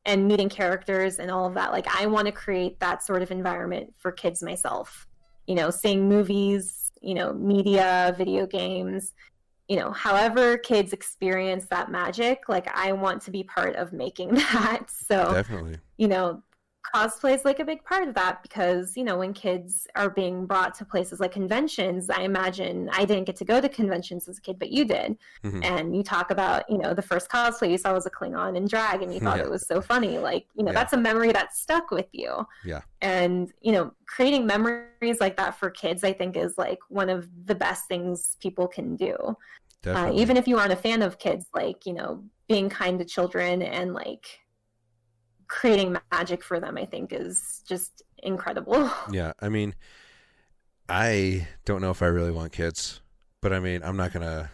and meeting characters and all of that. Like, I want to create that sort of environment for kids myself, seeing movies, media, video games, however kids experience that magic. Like, I want to be part of making that. So definitely, cosplay is like a big part of that, because when kids are being brought to places like conventions, I imagine, I didn't get to go to conventions as a kid, but you did. And you talk about the first cosplay you saw was a Klingon in drag, and you thought it was so funny. Like, that's a memory that stuck with you. And creating memories like that for kids, I think, is like one of the best things people can do. Even if you aren't a fan of kids, like, being kind to children and like creating magic for them, I think, is just incredible. Yeah, I mean, I don't know if I really want kids, but I mean, I'm not gonna,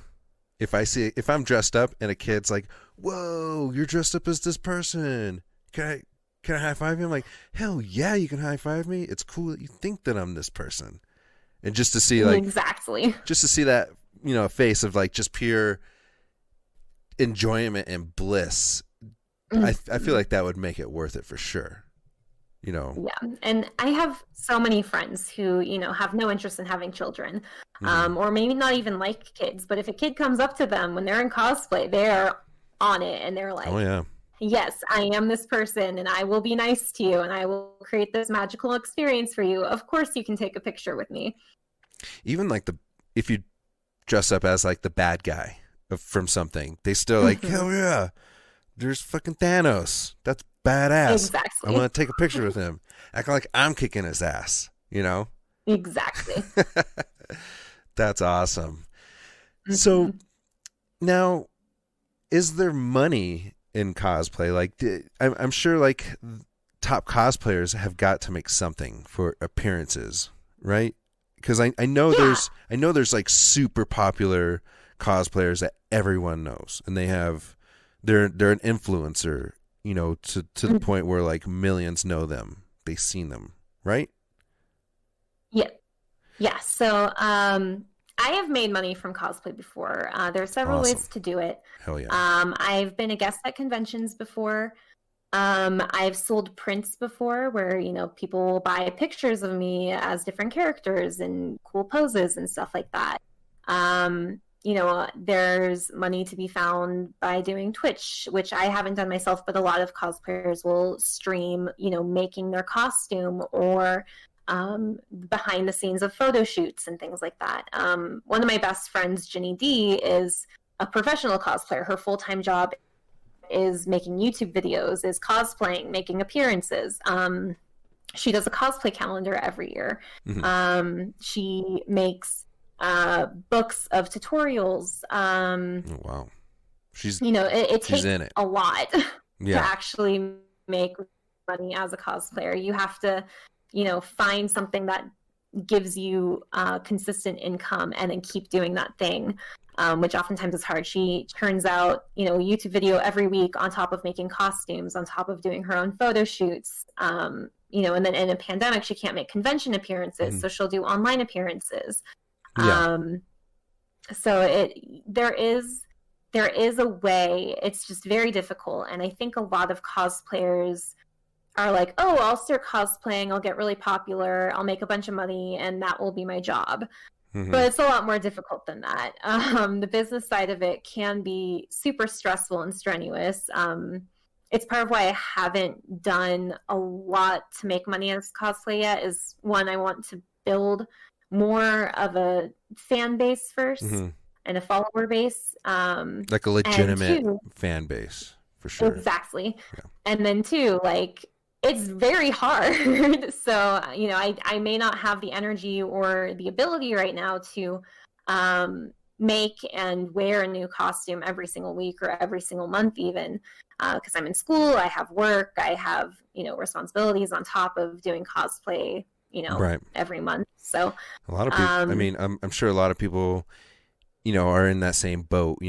if I'm dressed up and a kid's like, whoa, you're dressed up as this person, can I high five you? I'm like, hell yeah, you can high five me. It's cool that you think that I'm this person. And just to see, like, just to see that, face of like just pure enjoyment and bliss, I feel like that would make it worth it for sure. Yeah. And I have so many friends who, have no interest in having children, or maybe not even like kids. But if a kid comes up to them when they're in cosplay, they're on it, and they're like, oh yeah, yes, I am this person, and I will be nice to you, and I will create this magical experience for you. Of course you can take a picture with me. Even like if you dress up as like the bad guy from something, they still like, hell yeah, there's fucking Thanos. That's badass. Exactly. I want to take a picture with him. Act like I'm kicking his ass, Exactly. That's awesome. So now, is there money in cosplay? Like, I'm sure like top cosplayers have got to make something for appearances, right? Because I know there's like super popular cosplayers that everyone knows, and they're an influencer, to the point where like millions know them. They've seen them, right? Yeah. So I have made money from cosplay before. There are several ways to do it. Hell yeah. I've been a guest at conventions before. I've sold prints before, where people will buy pictures of me as different characters and cool poses and stuff like that. There's money to be found by doing Twitch, which I haven't done myself, but a lot of cosplayers will stream, making their costume, or behind the scenes of photo shoots and things like that. One of my best friends, Ginny D, is a professional cosplayer. Her full-time job is making YouTube videos, is cosplaying, making appearances. She does a cosplay calendar every year. She makes books of tutorials. Oh, wow. She's, it she's takes in it. a lot Yeah. to actually make money as a cosplayer. You have to, find something that gives you consistent income and then keep doing that thing, which oftentimes is hard. She turns out, a YouTube video every week on top of making costumes, on top of doing her own photo shoots. And then in a pandemic, she can't make convention appearances, so she'll do online appearances. Yeah. So there is a way. It's just very difficult, and I think a lot of cosplayers are like, oh, I'll start cosplaying, I'll get really popular, I'll make a bunch of money, and that will be my job. But it's a lot more difficult than that. The business side of it can be super stressful and strenuous. It's part of why I haven't done a lot to make money as cosplay yet. Is one, I want to build more of a fan base first and a follower base. Like a legitimate fan base, for sure. Exactly. Yeah. And then two, like, it's very hard. So, I may not have the energy or the ability right now to make and wear a new costume every single week or every single month even, because I'm in school, I have work, I have, responsibilities on top of doing cosplay, right. every month. So a lot of people, I mean, I'm sure a lot of people, are in that same boat.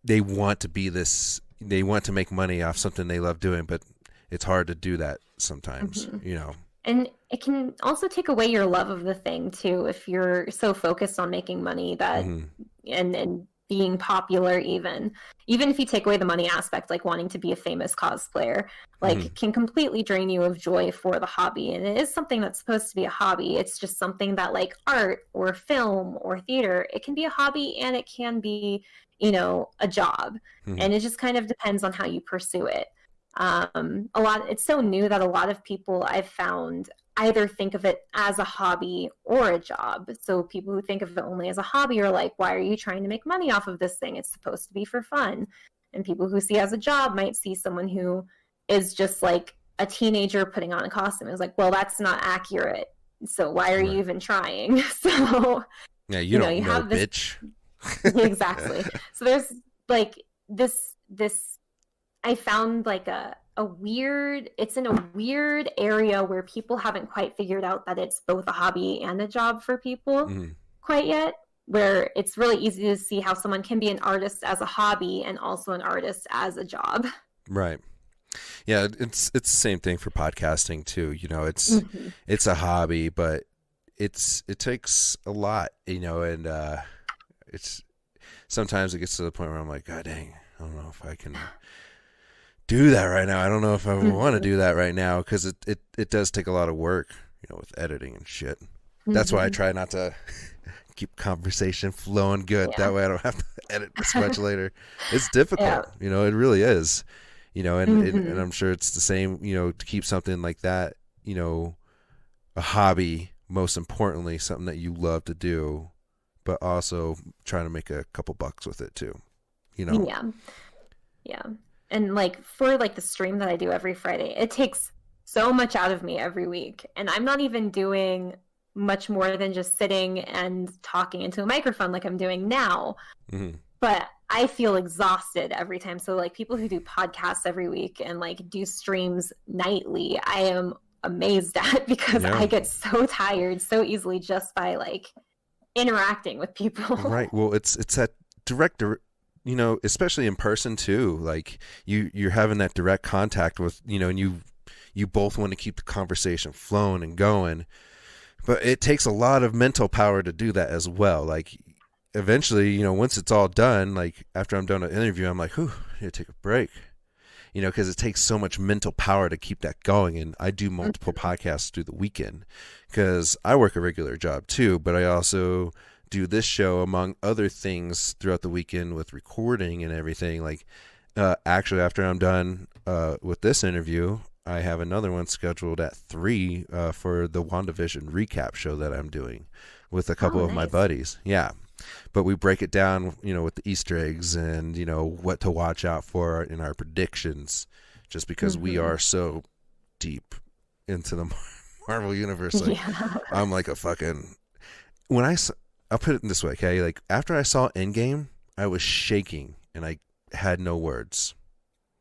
They want to be this, they want to make money off something they love doing, but it's hard to do that sometimes, And it can also take away your love of the thing too, if you're so focused on making money that and being popular, even if you take away the money aspect, like wanting to be a famous cosplayer, like can completely drain you of joy for the hobby. And it is something that's supposed to be a hobby. It's just something that, like art or film or theater, it can be a hobby and it can be, a job. And it just kind of depends on how you pursue it. It's so new that a lot of people I've found either think of it as a hobby or a job. So people who think of it only as a hobby are like, why are you trying to make money off of this thing? It's supposed to be for fun. And people who see it as a job might see someone who is just like a teenager putting on a costume. It's like, well, that's not accurate. So why are you even trying? So yeah, you don't know, bitch. Exactly. So there's like this I found like it's in a weird area where people haven't quite figured out that it's both a hobby and a job for people quite yet, where it's really easy to see how someone can be an artist as a hobby and also an artist as a job. Right. Yeah, it's the same thing for podcasting too. It's a hobby, but it takes a lot, and it's sometimes it gets to the point where I'm like, God dang, I don't know if I can do that right now. I don't know if I want to do that right now, because it does take a lot of work, with editing and shit. That's why I try not to keep conversation flowing good. That way I don't have to edit this much later. It's difficult, it really is, and I'm sure it's the same, to keep something like that, a hobby, most importantly, something that you love to do, but also trying to make a couple bucks with it too, Yeah. And like for like the stream that I do every Friday, it takes so much out of me every week. And I'm not even doing much more than just sitting and talking into a microphone like I'm doing now. But I feel exhausted every time. So like people who do podcasts every week and like do streams nightly, I am amazed at, because I get so tired so easily just by like interacting with people. Right. Well, it's that director, especially in person too. Like you're having that direct contact with, and you both want to keep the conversation flowing and going, but it takes a lot of mental power to do that as well. Like eventually, once it's all done, like after I'm done an interview, I'm like, whew, I need to take a break, because it takes so much mental power to keep that going. And I do multiple podcasts through the weekend because I work a regular job too, but I also do this show among other things throughout the weekend with recording and everything. Like actually after I'm done with this interview, I have another one scheduled at 3 for the WandaVision recap show that I'm doing with a couple of my buddies. Yeah. but we break it down, with the Easter eggs and, what to watch out for in our predictions, just because we are so deep into the Marvel universe. Like, Yeah. I'm like a fucking, I'll put it this way, okay? Like, after I saw Endgame, I was shaking and I had no words.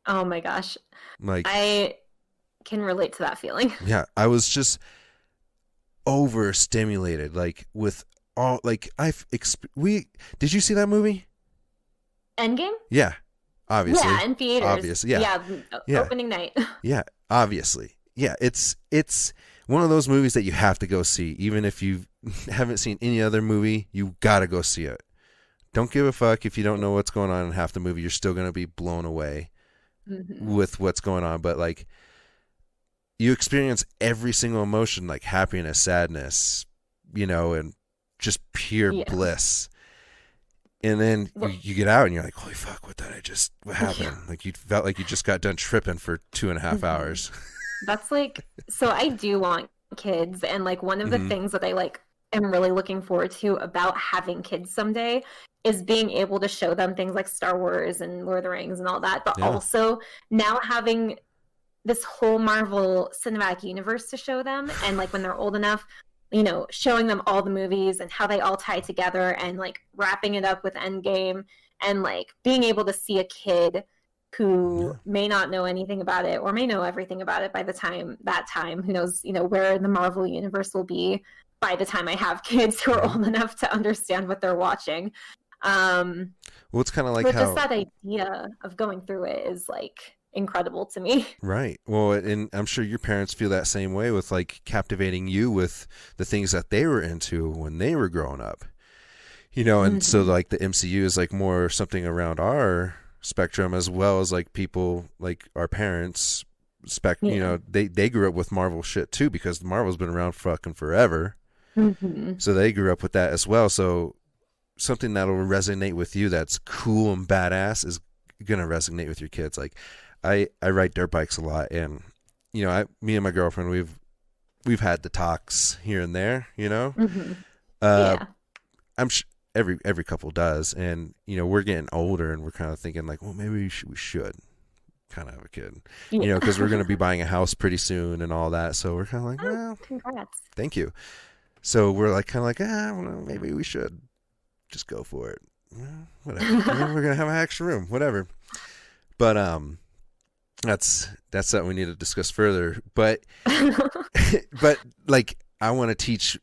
Oh my gosh. Like, I can relate to that feeling. yeah, I was just overstimulated, like with all, like did you see that movie? Endgame? Yeah, obviously. Yeah, in theaters. Obvious, yeah. Yeah. Opening night. Yeah, obviously. Yeah, it's one of those movies that you have to go see, even if you haven't seen any other movie. You gotta go see it. Don't give a fuck if you don't know what's going on in half the movie. You're still gonna be blown away with what's going on. But like, you experience every single emotion, like happiness, sadness, and just pure bliss. And then you get out and you're like, holy fuck, what happened? Yeah. Like, you felt like you just got done tripping for 2.5 hours. That's like, so I do want kids. And like, one of the things that I like am really looking forward to about having kids someday is being able to show them things like Star Wars and Lord of the Rings and all that. But also now having this whole Marvel cinematic universe to show them. And like, when they're old enough, showing them all the movies and how they all tie together, and like wrapping it up with Endgame, and like being able to see a kid who may not know anything about it or may know everything about it by the time, who knows, where the Marvel universe will be by the time I have kids who are old enough to understand what they're watching. Well, it's kind of like just that idea of going through it is like incredible to me. Right. Well, and I'm sure your parents feel that same way with like captivating you with the things that they were into when they were growing up. And so like the MCU is like more something around our spectrum, as well as like people like our parents they grew up with Marvel shit too, because Marvel's been around fucking forever. So they grew up with that as well. So something that'll resonate with you that's cool and badass is gonna resonate with your kids. Like, I ride dirt bikes a lot, and me and my girlfriend, we've had the talks here and there. I'm sure every couple does, and we're getting older, and we're kind of thinking like, well, maybe we should kind of have a kid, because we're going to be buying a house pretty soon and all that. So we're kind of like, well, congrats, thank you. So we're like kind of like, well, maybe we should just go for it. Whatever. We're gonna have an extra room, whatever. But that's something we need to discuss further. But but like, I want to teach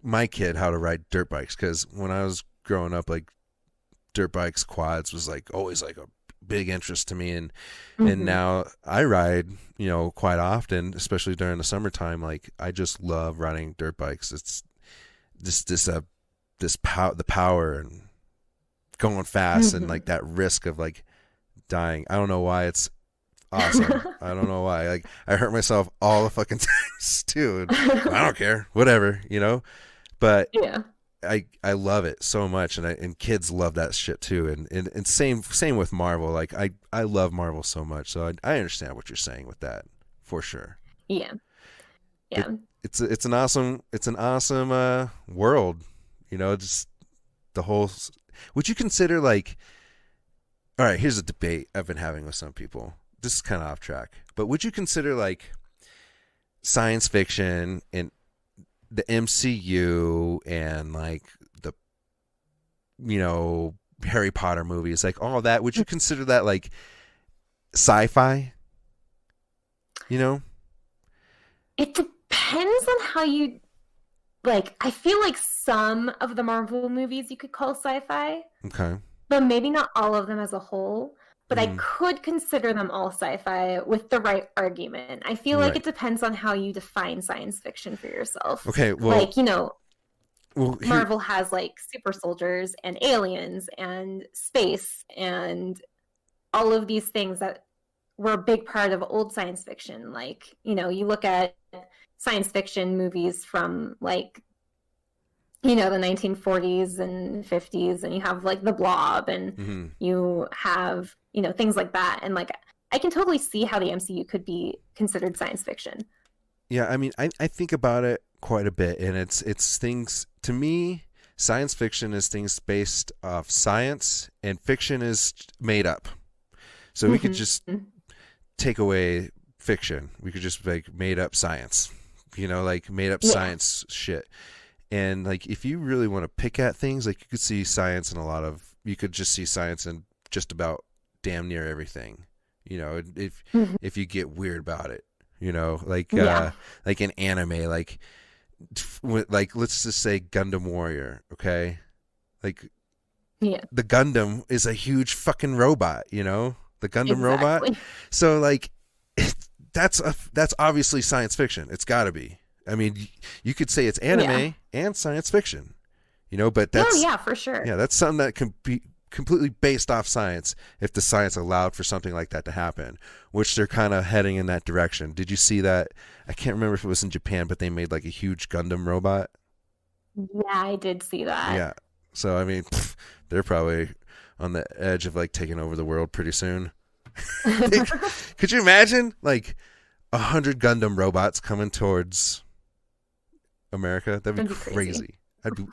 my kid how to ride dirt bikes, because when I was growing up, like, dirt bikes, quads was like always like a big interest to me, and now I ride quite often, especially during the summertime. Like, I just love riding dirt bikes. It's the power and going fast, and like that risk of like dying. I don't know why it's awesome. I don't know why. Like, I hurt myself all the fucking times too. I don't care, whatever, But yeah, I love it so much, and kids love that shit too. And same with Marvel. Like, I love Marvel so much, so I understand what you're saying with that for sure. Yeah. It's an awesome world. Just the whole. Would you consider, like, all right, here's a debate I've been having with some people. This is kind of off track, but would you consider like science fiction and the MCU and like the Harry Potter movies, like all that, would you consider that like sci-fi? It depends on how you, like, I feel like some of the Marvel movies you could call sci-fi. Okay. But maybe not all of them as a whole. But I could consider them all sci-fi with the right argument. I feel like it depends on how you define science fiction for yourself. Okay, well... Like, Marvel has, like, super soldiers and aliens and space and all of these things that were a big part of old science fiction. Like, you look at science fiction movies from, like, the 1940s and 50s, and you have like the Blob, and you have things like that, and like I can totally see how the MCU could be considered science fiction. Yeah, I mean, I think about it quite a bit, and it's things, to me, Science fiction is things based off science, and fiction is made up. So we could just take away fiction. We could just like made up science, like made up science shit. And like, if you really want to pick at things, like you could see science you could just see science in just about damn near everything, if you get weird about it, like an anime, like let's just say Gundam Warrior. Okay. Like the Gundam is a huge fucking robot, the Gundam robot. So like, that's obviously science fiction. It's gotta be. I mean, you could say it's anime and science fiction, but that's for sure. Yeah, that's something that can be completely based off science if the science allowed for something like that to happen, which they're kind of heading in that direction. Did you see that? I can't remember if it was in Japan, but they made like a huge Gundam robot. Yeah, I did see that. Yeah. So, I mean, they're probably on the edge of like taking over the world pretty soon. Could you imagine like 100 Gundam robots coming towards America? That'd be crazy.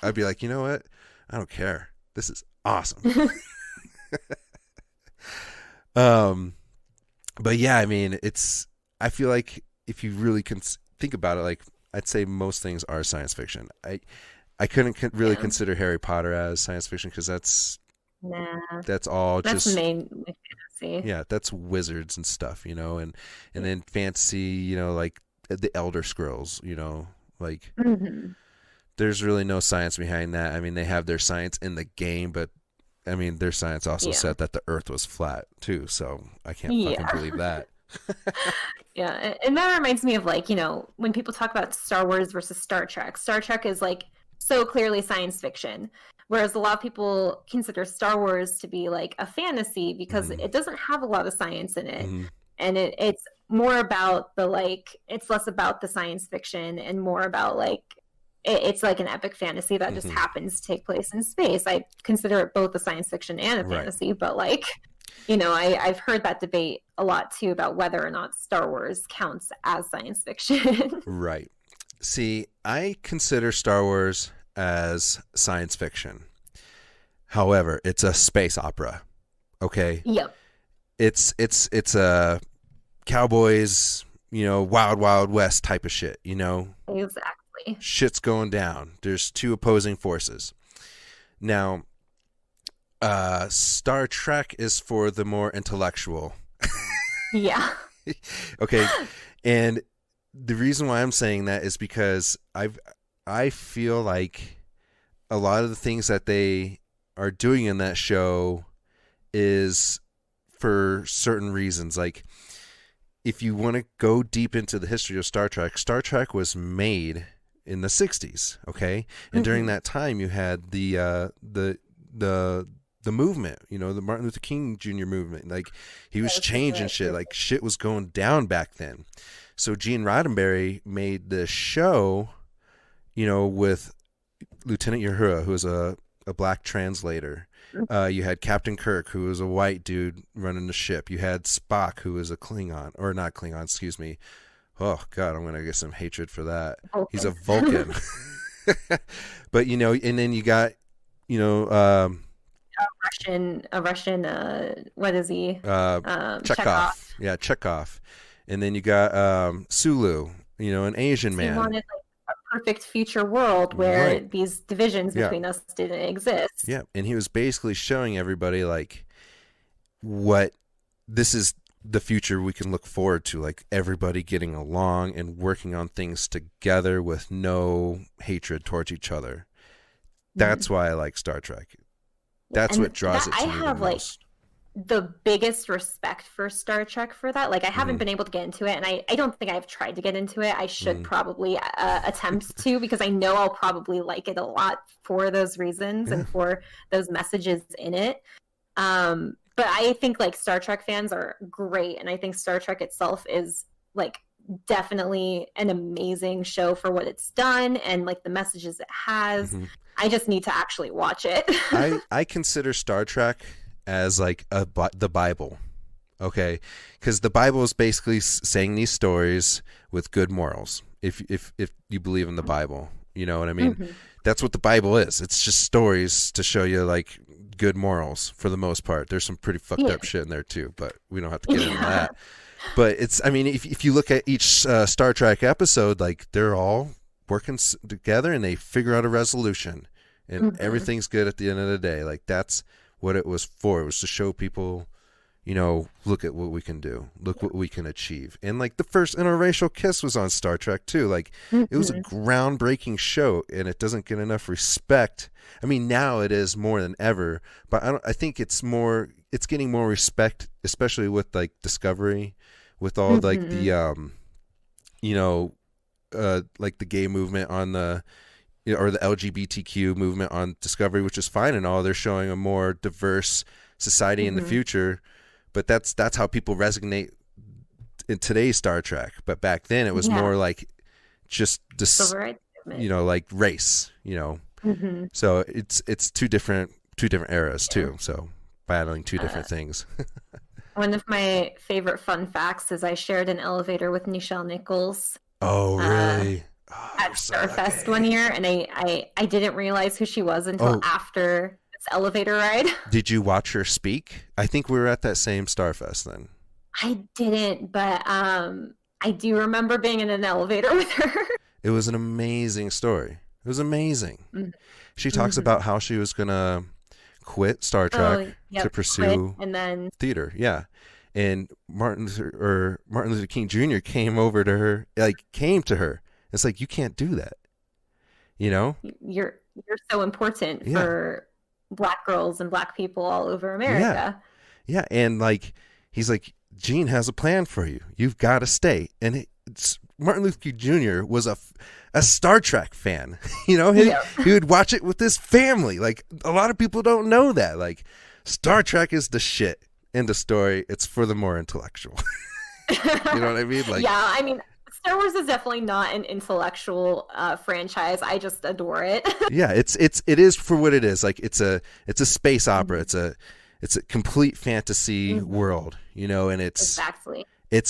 I'd be like, you know what? I don't care. This is awesome. But yeah, I mean, I feel like if you really can think about it, like I'd say most things are science fiction. I couldn't really consider Harry Potter as science fiction because that's just mainly fantasy. Yeah, that's wizards and stuff, and then fantasy, like the Elder Scrolls, like there's really no science behind that. I mean, they have their science in the game, but I mean, their science also said that the Earth was flat too, so I can't fucking believe that. Yeah, and that reminds me of like, when people talk about Star Wars versus Star Trek. Star Trek is like so clearly science fiction, whereas a lot of people consider Star Wars to be like a fantasy because it doesn't have a lot of science in it. And it's more about it's less about the science fiction and more about like, it's like an epic fantasy that just happens to take place in space. I consider it both a science fiction and a fantasy, but like, I've heard that debate a lot too about whether or not Star Wars counts as science fiction. Right. See, I consider Star Wars as science fiction. However, it's a space opera. Okay. Yep. It's a cowboys, wild, wild west type of shit, Exactly. Shit's going down. There's two opposing forces. Now, Star Trek is for the more intellectual. Yeah. Okay. And the reason why I'm saying that is because I feel like a lot of the things that they are doing in that show is for certain reasons. Like, if you want to go deep into the history of Star Trek was made in the 60s, okay? And during that time, you had the movement, the Martin Luther King Jr. movement. Like, he was changing shit. Like, shit was going down back then. So Gene Roddenberry made this show, with Lieutenant Uhura, who was a black translator. You had Captain Kirk, who was a white dude running the ship. You had Spock, who was a Klingon, or not Klingon, excuse me. Oh God, I'm gonna get some hatred for that. Vulcan. He's a Vulcan. But and then you got, a Russian. What is he? Chekhov. Yeah, Chekhov. And then you got Sulu. An Asian man. He wanted a perfect future world where these divisions between us didn't exist. Yeah, and he was basically showing everybody like what this is the future we can look forward to, like everybody getting along and working on things together with no hatred towards each other. That's why I like Star Trek. That's what draws it to me the most. The biggest respect for Star Trek for that. Like, I haven't been able to get into it, and I don't think I've tried to get into it. I should probably attempt to, because I know I'll probably like it a lot for those reasons and for those messages in it. But I think like Star Trek fans are great, and I think Star Trek itself is like definitely an amazing show for what it's done and like the messages it has. I just need to actually watch it. I consider Star Trek as like the Bible, okay? Because the Bible is basically saying these stories with good morals. If you believe in the Bible, you know what I mean. that's what the Bible is. It's just stories to show you like good morals for the most part. There's some pretty fucked up shit in there too, but we don't have to get into that. But it's, I mean, if you look at each Star Trek episode, like they're all working together and they figure out a resolution, and everything's good at the end of the day. Like that's what it was for. It was to show people, you know, look at what we can do, look what we can achieve. And like the first interracial kiss was on Star Trek too. Like it was a groundbreaking show, and it doesn't get enough respect. I mean, now it is more than ever, but I think it's getting more respect, especially with like Discovery, with all like the you know, like the gay movement on the, you know, or the LGBTQ movement on Discovery, which is fine and all. They're showing a more diverse society in the future, but that's how people resonate in today's Star Trek. But back then it was more like just this, you know, like race, you know. So it's two different eras too. So battling two different things. One of my favorite fun facts is I shared an elevator with Nichelle Nichols. Oh, really? At Starfest one year, and I didn't realize who she was until after this elevator ride. Did you watch her speak? I think we were at that same Starfest then. I didn't, but I do remember being in an elevator with her. It was an amazing story. It was amazing. She talks about how she was gonna quit Star Trek to pursue and then theater. Yeah. And Martin Luther King Jr. came to her. It's like, you can't do that. You know? You're so important for Black girls and Black people all over America. Yeah. And like, he's like, Gene has a plan for you. You've got to stay. And Martin Luther King Jr. was a Star Trek fan. You know, he would watch it with his family. Like, a lot of people don't know that. Like, Star Trek is the shit. End of story. It's for the more intellectual. You know what I mean? Like, yeah, I mean, Star Wars is definitely not an intellectual franchise. I just adore it. Yeah, it is for what it is. Like, it's a space opera. It's a complete fantasy world, you know, and it's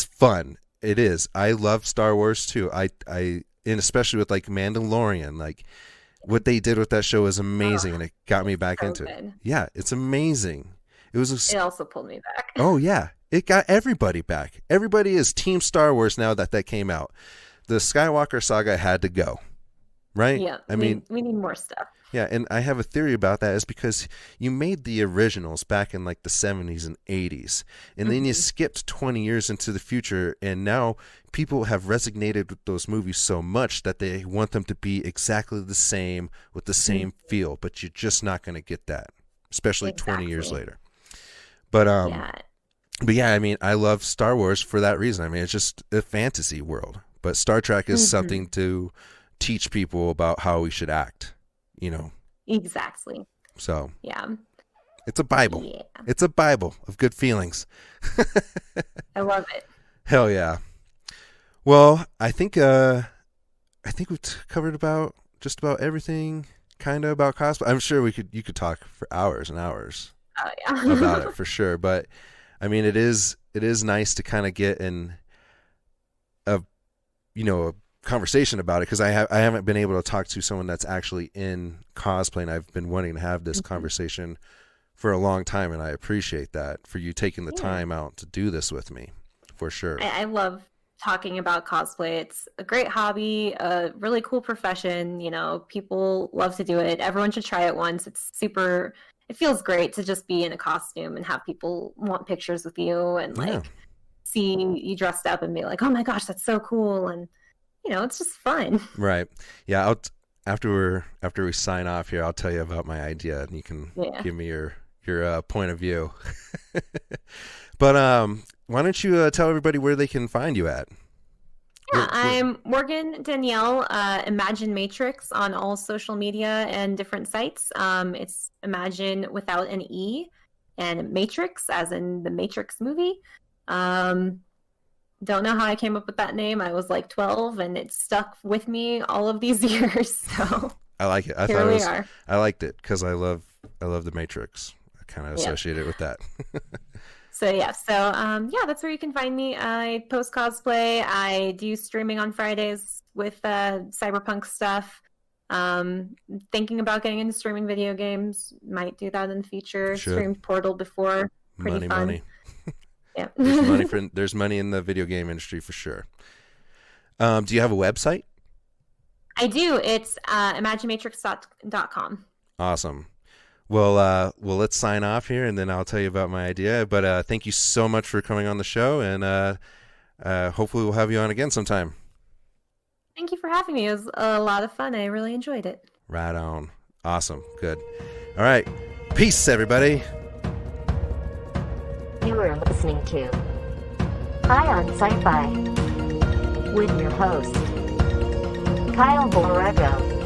fun. It is. I love Star Wars too. And especially with like Mandalorian, like what they did with that show is amazing, and it got me back into it. Yeah, it's amazing. It also pulled me back. Oh yeah, it got everybody back. Everybody is Team Star Wars now that came out. The Skywalker saga had to go, right? Yeah, I mean, we need more stuff. Yeah, and I have a theory about that. Is because you made the originals back in like the 70s and 80s, and then you skipped 20 years into the future, and now people have resonated with those movies so much that they want them to be exactly the same with the same feel, but you're just not going to get that, especially 20 years later. But yeah, I mean, I love Star Wars for that reason. I mean, it's just a fantasy world, but Star Trek is something to teach people about how we should act, you know. Exactly. So yeah, it's a Bible. Yeah. It's a Bible of good feelings. I love it. Hell yeah. Well, I think we've covered just about everything kind of about cosplay. I'm sure you could talk for hours and hours. Oh, yeah. About it for sure. But I mean, it is nice to kind of get in a conversation about it, because I haven't been able to talk to someone that's actually in cosplay, and I've been wanting to have this conversation for a long time, and I appreciate that for you taking the time out to do this with me, for sure. I love talking about cosplay. It's a great hobby, a really cool profession. You know, people love to do it. Everyone should try it once. It feels great to just be in a costume and have people want pictures with you and like see you dressed up and be like, oh my gosh, that's so cool. And you know, it's just fun. Right. Yeah. After we sign off here, I'll tell you about my idea, and you can give me your point of view. But why don't you tell everybody where they can find you at? Yeah, I'm Morgan Danielle, Imagine Matrix on all social media and different sites. It's Imagine without an E, and Matrix as in the Matrix movie. Don't know how I came up with that name. I was like 12, and it stuck with me all of these years. So I like it. I liked it because I love the Matrix. I kind of associate it with that. So that's where you can find me. I post cosplay. I do streaming on Fridays with cyberpunk stuff. Thinking about getting into streaming video games. Might do that in the future. Should. Streamed Portal before. Pretty fun. Money. Yeah. There's money in the video game industry for sure. Do you have a website? I do. It's imaginatrix.com. Awesome. Well, let's sign off here, and then I'll tell you about my idea. But thank you so much for coming on the show, and hopefully we'll have you on again sometime. Thank you for having me. It was a lot of fun. I really enjoyed it. Right on. Awesome. Good. All right. Peace, everybody. You are listening to High on Sci-Fi with your host, Kyle Borrego.